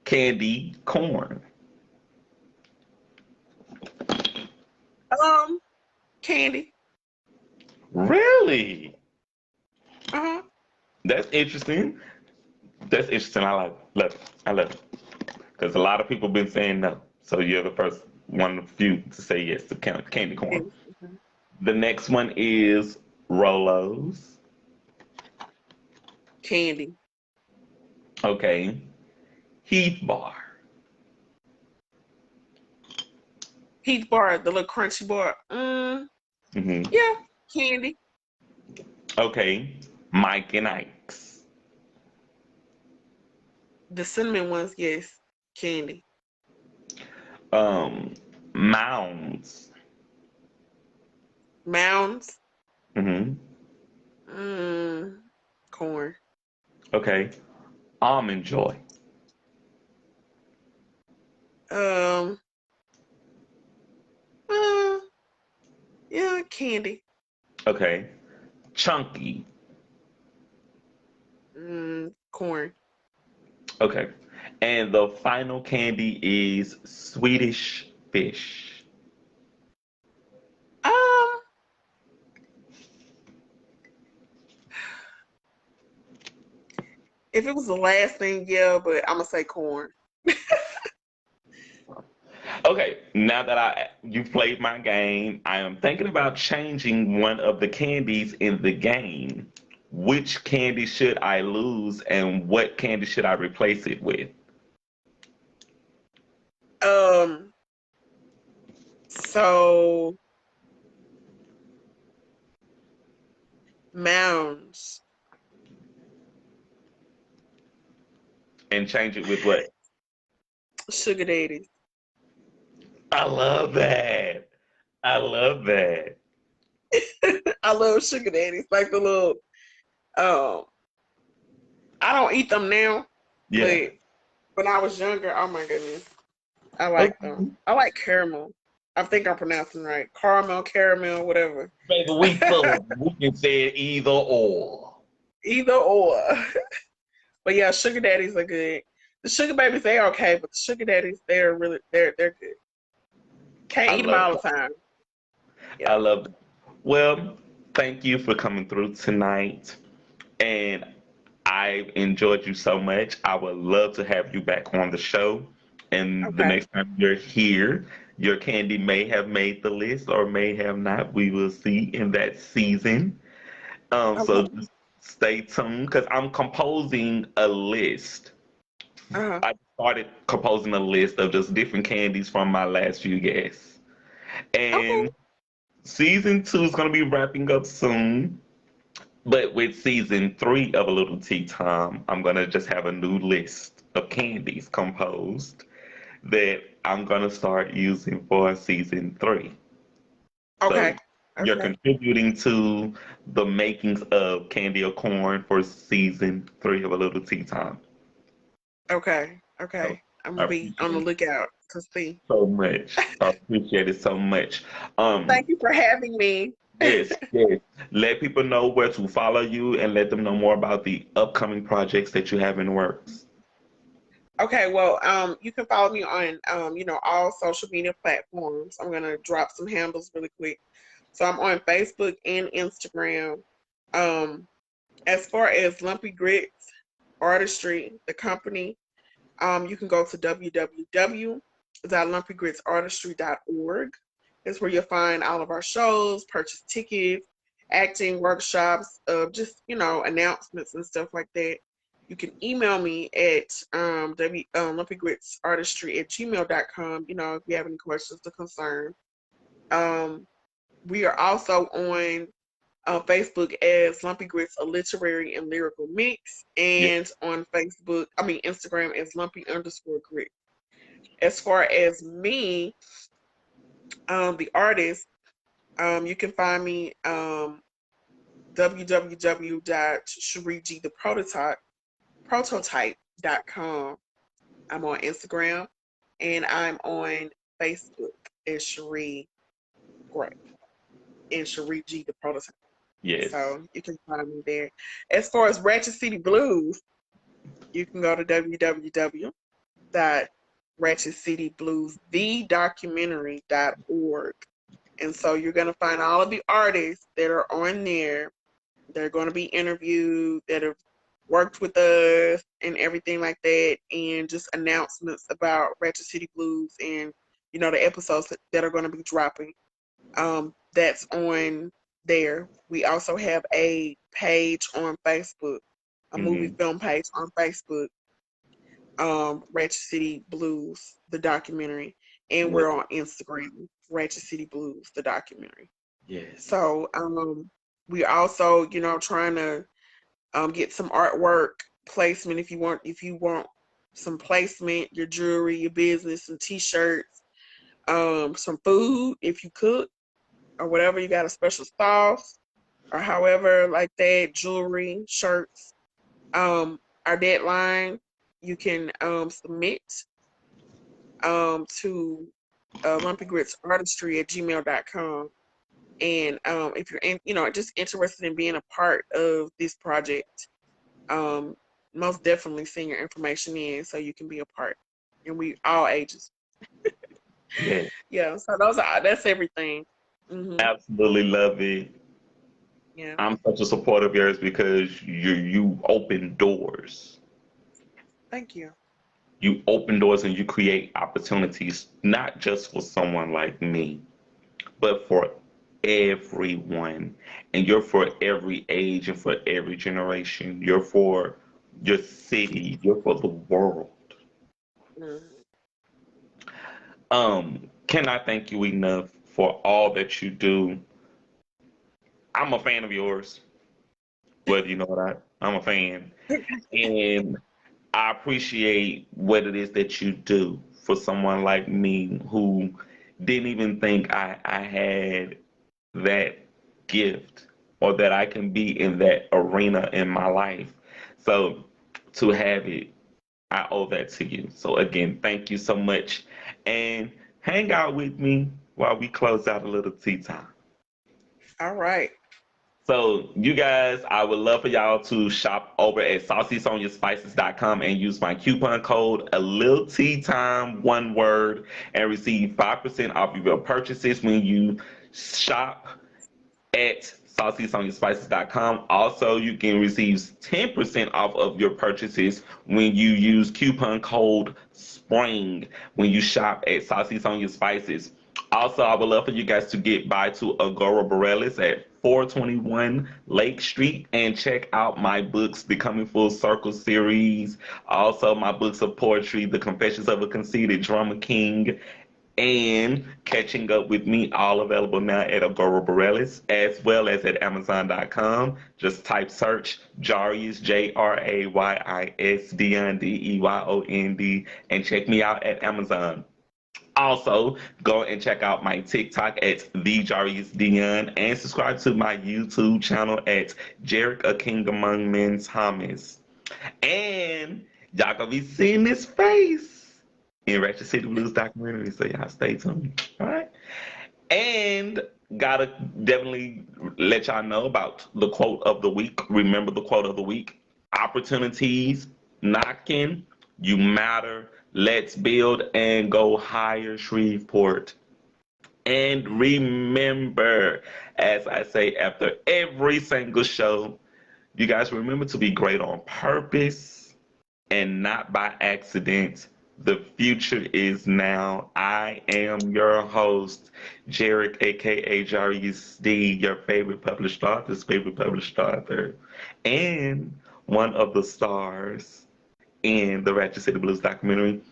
Candy corn. candy. Really? Uh-huh. That's interesting. That's interesting. I like love it. I love it. Because a lot of people been saying no. So you're the first one of few to say yes to candy corn. Yes. Mhm. The next one is Rolos. Candy. Okay. Heath bar. Heath bar, the little crunchy bar. Hmm. Yeah, candy. Okay. Mike and Ike's. The cinnamon ones, yes, candy. Mounds. Mounds. Hmm. Mm, corn. Okay. Almond Joy. Um, uh, yeah, candy. Okay. Chunky. Corn. Okay. And the final candy is Swedish fish. Um, if it was the last thing, yeah, but I'm gonna say corn. Okay, now that you played my game, I am thinking about changing one of the candies in the game. Which candy should I lose and what candy should I replace it with? Um, so mounds, And change it with what? sugar daddies. I love that. I love that. I love sugar daddies, like the little. Um, I don't eat them now, Yeah. but when I was younger, oh my goodness, I like them. Okay. I like caramel. I think I'm pronouncing right. Caramel, whatever. Baby, we can say it either or. Either or. But yeah, sugar daddies are good. The sugar babies, they're okay, but the sugar daddies, they're good. Can't I eat them love all it. the time. I Yeah. love it. Well, thank you for coming through tonight. And I enjoyed you so much. I would love to have you back on the show. And the Okay. next time you're here, your candy may have made the list or may have not. We will see in that season. So Okay. just stay tuned because I'm composing a list. Uh-huh. I started composing a list of just different candies from my last few guests. Okay. And season 2 is going to be wrapping up soon. But with season 3 of A Little Tea Time, I'm gonna just have a new list of candies composed that I'm gonna start using for season 3. So Okay. you're Okay. contributing to the makings of Candy or Corn for season 3 of A Little Tea Time. Okay. So Okay. I'm I gonna be on the appreciate it lookout to see. so much. I appreciate it so much. Thank Um, you for having me. yes, yes. Let people know where to follow you and let them know more about the upcoming projects that you have in works. Okay, well, you can follow me on, all social media platforms. I'm gonna drop some handles really quick. So I'm on Facebook and Instagram. Um, as far as Lumpy Grits Artistry, the company, you can go to www.lumpygritsartistry.org. That's where you'll find all of our shows, purchase tickets, acting workshops, announcements and stuff like that. You can email me at lumpygritsartistry@gmail.com, if you have any questions or concerns. Um, we are also on Facebook as Lumpy Grits, a literary and lyrical mix, Yeah. and on Instagram as Lumpy_Grit. As far as me, the artist, you can find me www.CherieGTheprototype.com. I'm on Instagram and I'm on Facebook as Cherie Gray and Cherie G the Prototype. Yes. So you can find me there. As far as Ratchet City Blues, you can go to www.ratchetcitybluesthedocumentary.org. And so you're going to find all of the artists that are on there. They're going to be interviewed that have worked with us and everything like that, and just announcements about Ratchet City Blues and, the episodes that are going to be dropping. That's on there. We also have a page on Facebook, a movie Hmm. film page on Facebook. Ratchet City Blues, the documentary, and Yes. we're on Instagram, Ratchet City Blues, the documentary. Yes. So we also, trying to get some artwork placement if you want some placement, your jewelry, your business, some t-shirts, some food if you cook or whatever, you got a special sauce or however like that, jewelry, shirts. Our deadline, you can submit to Lump Grits Artistry at gmail.com. And if you're just interested in being a part of this project, most definitely send your information in so you can be a part. And we all ages. Yes. Yeah. So that's everything. Absolutely love it. Yeah. I'm such a supporter of yours because you open doors. Thank you. You open doors and you create opportunities, not just for someone like me, but for everyone. And you're for every age and for every generation. You're for your city. You're for the world. Mhm. Cannot thank you enough for all that you do. I'm a fan of yours. Whether you know that, I'm a fan. And I appreciate what it is that you do for someone like me who didn't even think I had that gift or that I can be in that arena in my life. So to have it, I owe that to you. So again, thank you so much. And hang out with me while we close out a little tea time. All right. So, you guys, I would love for y'all to shop over at SaucySoniaSpices.com and use my coupon code a Lil Tea Time, one word, and receive 5% off of your purchases when you shop at SaucySoniaSpices.com. Also, you can receive 10% off of your purchases when you use coupon code SPRING when you shop at Saucy Sonia Spices. Also, I would love for you guys to get by to Agora Borealis at 421 Lake Street and check out my books, the Coming Full Circle series. Also, my books of poetry, The Confessions of a Conceited Drama King, and Catching Up with Me, all available now at Agora Borealis, as well as at Amazon.com. Just type search Jarius, Jrayyis, Deon, Deyon, and check me out at Amazon. Also, go and check out my TikTok at the Jarius Dion and subscribe to my YouTube channel at Jarek, a King Among Men Thomas. And y'all gonna be seeing this face in Ratchet City Blues documentary, so y'all stay tuned. All right. And gotta definitely let y'all know about the quote of the week. Remember the quote of the week. Opportunities knocking, you matter. Let's build and go higher, Shreveport. And remember, as I say after every single show, you guys remember to be great on purpose and not by accident. The future is now. I am your host, Jarek, aka Jarius D, your favorite published author's favorite published author, and one of the stars in the Ratchet City Blues documentary.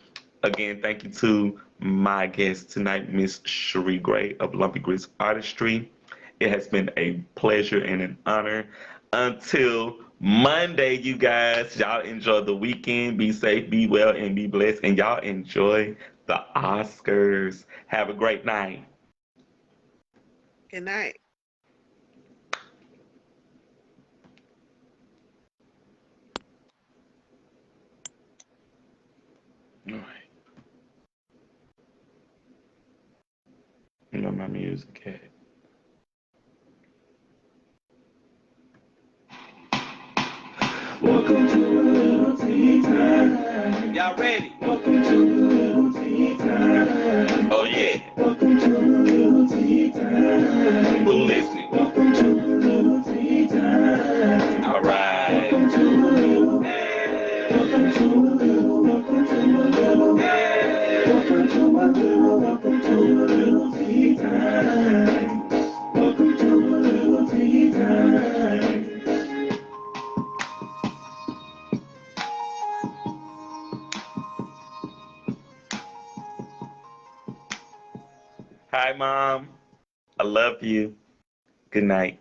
Again, thank you to my guest tonight, Miss Cherie Gray of Lump Grits Artistry. It has been a pleasure and an honor. Until Monday, you guys, y'all enjoy the weekend. Be safe, be well, and be blessed. And y'all enjoy the Oscars. Have a great night. Good night. All right. You know my music cat. Welcome to a little tea time. Y'all ready? Welcome to a little tea time. Oh, yeah. Welcome to a little tea time. Who listening? Welcome to a little tea time. All right. Welcome to a little. Welcome to a little. Welcome to a little. Welcome to a little. Welcome to a little tea time. Welcome to a little tea time. Hi, Mom. I love you. Good night.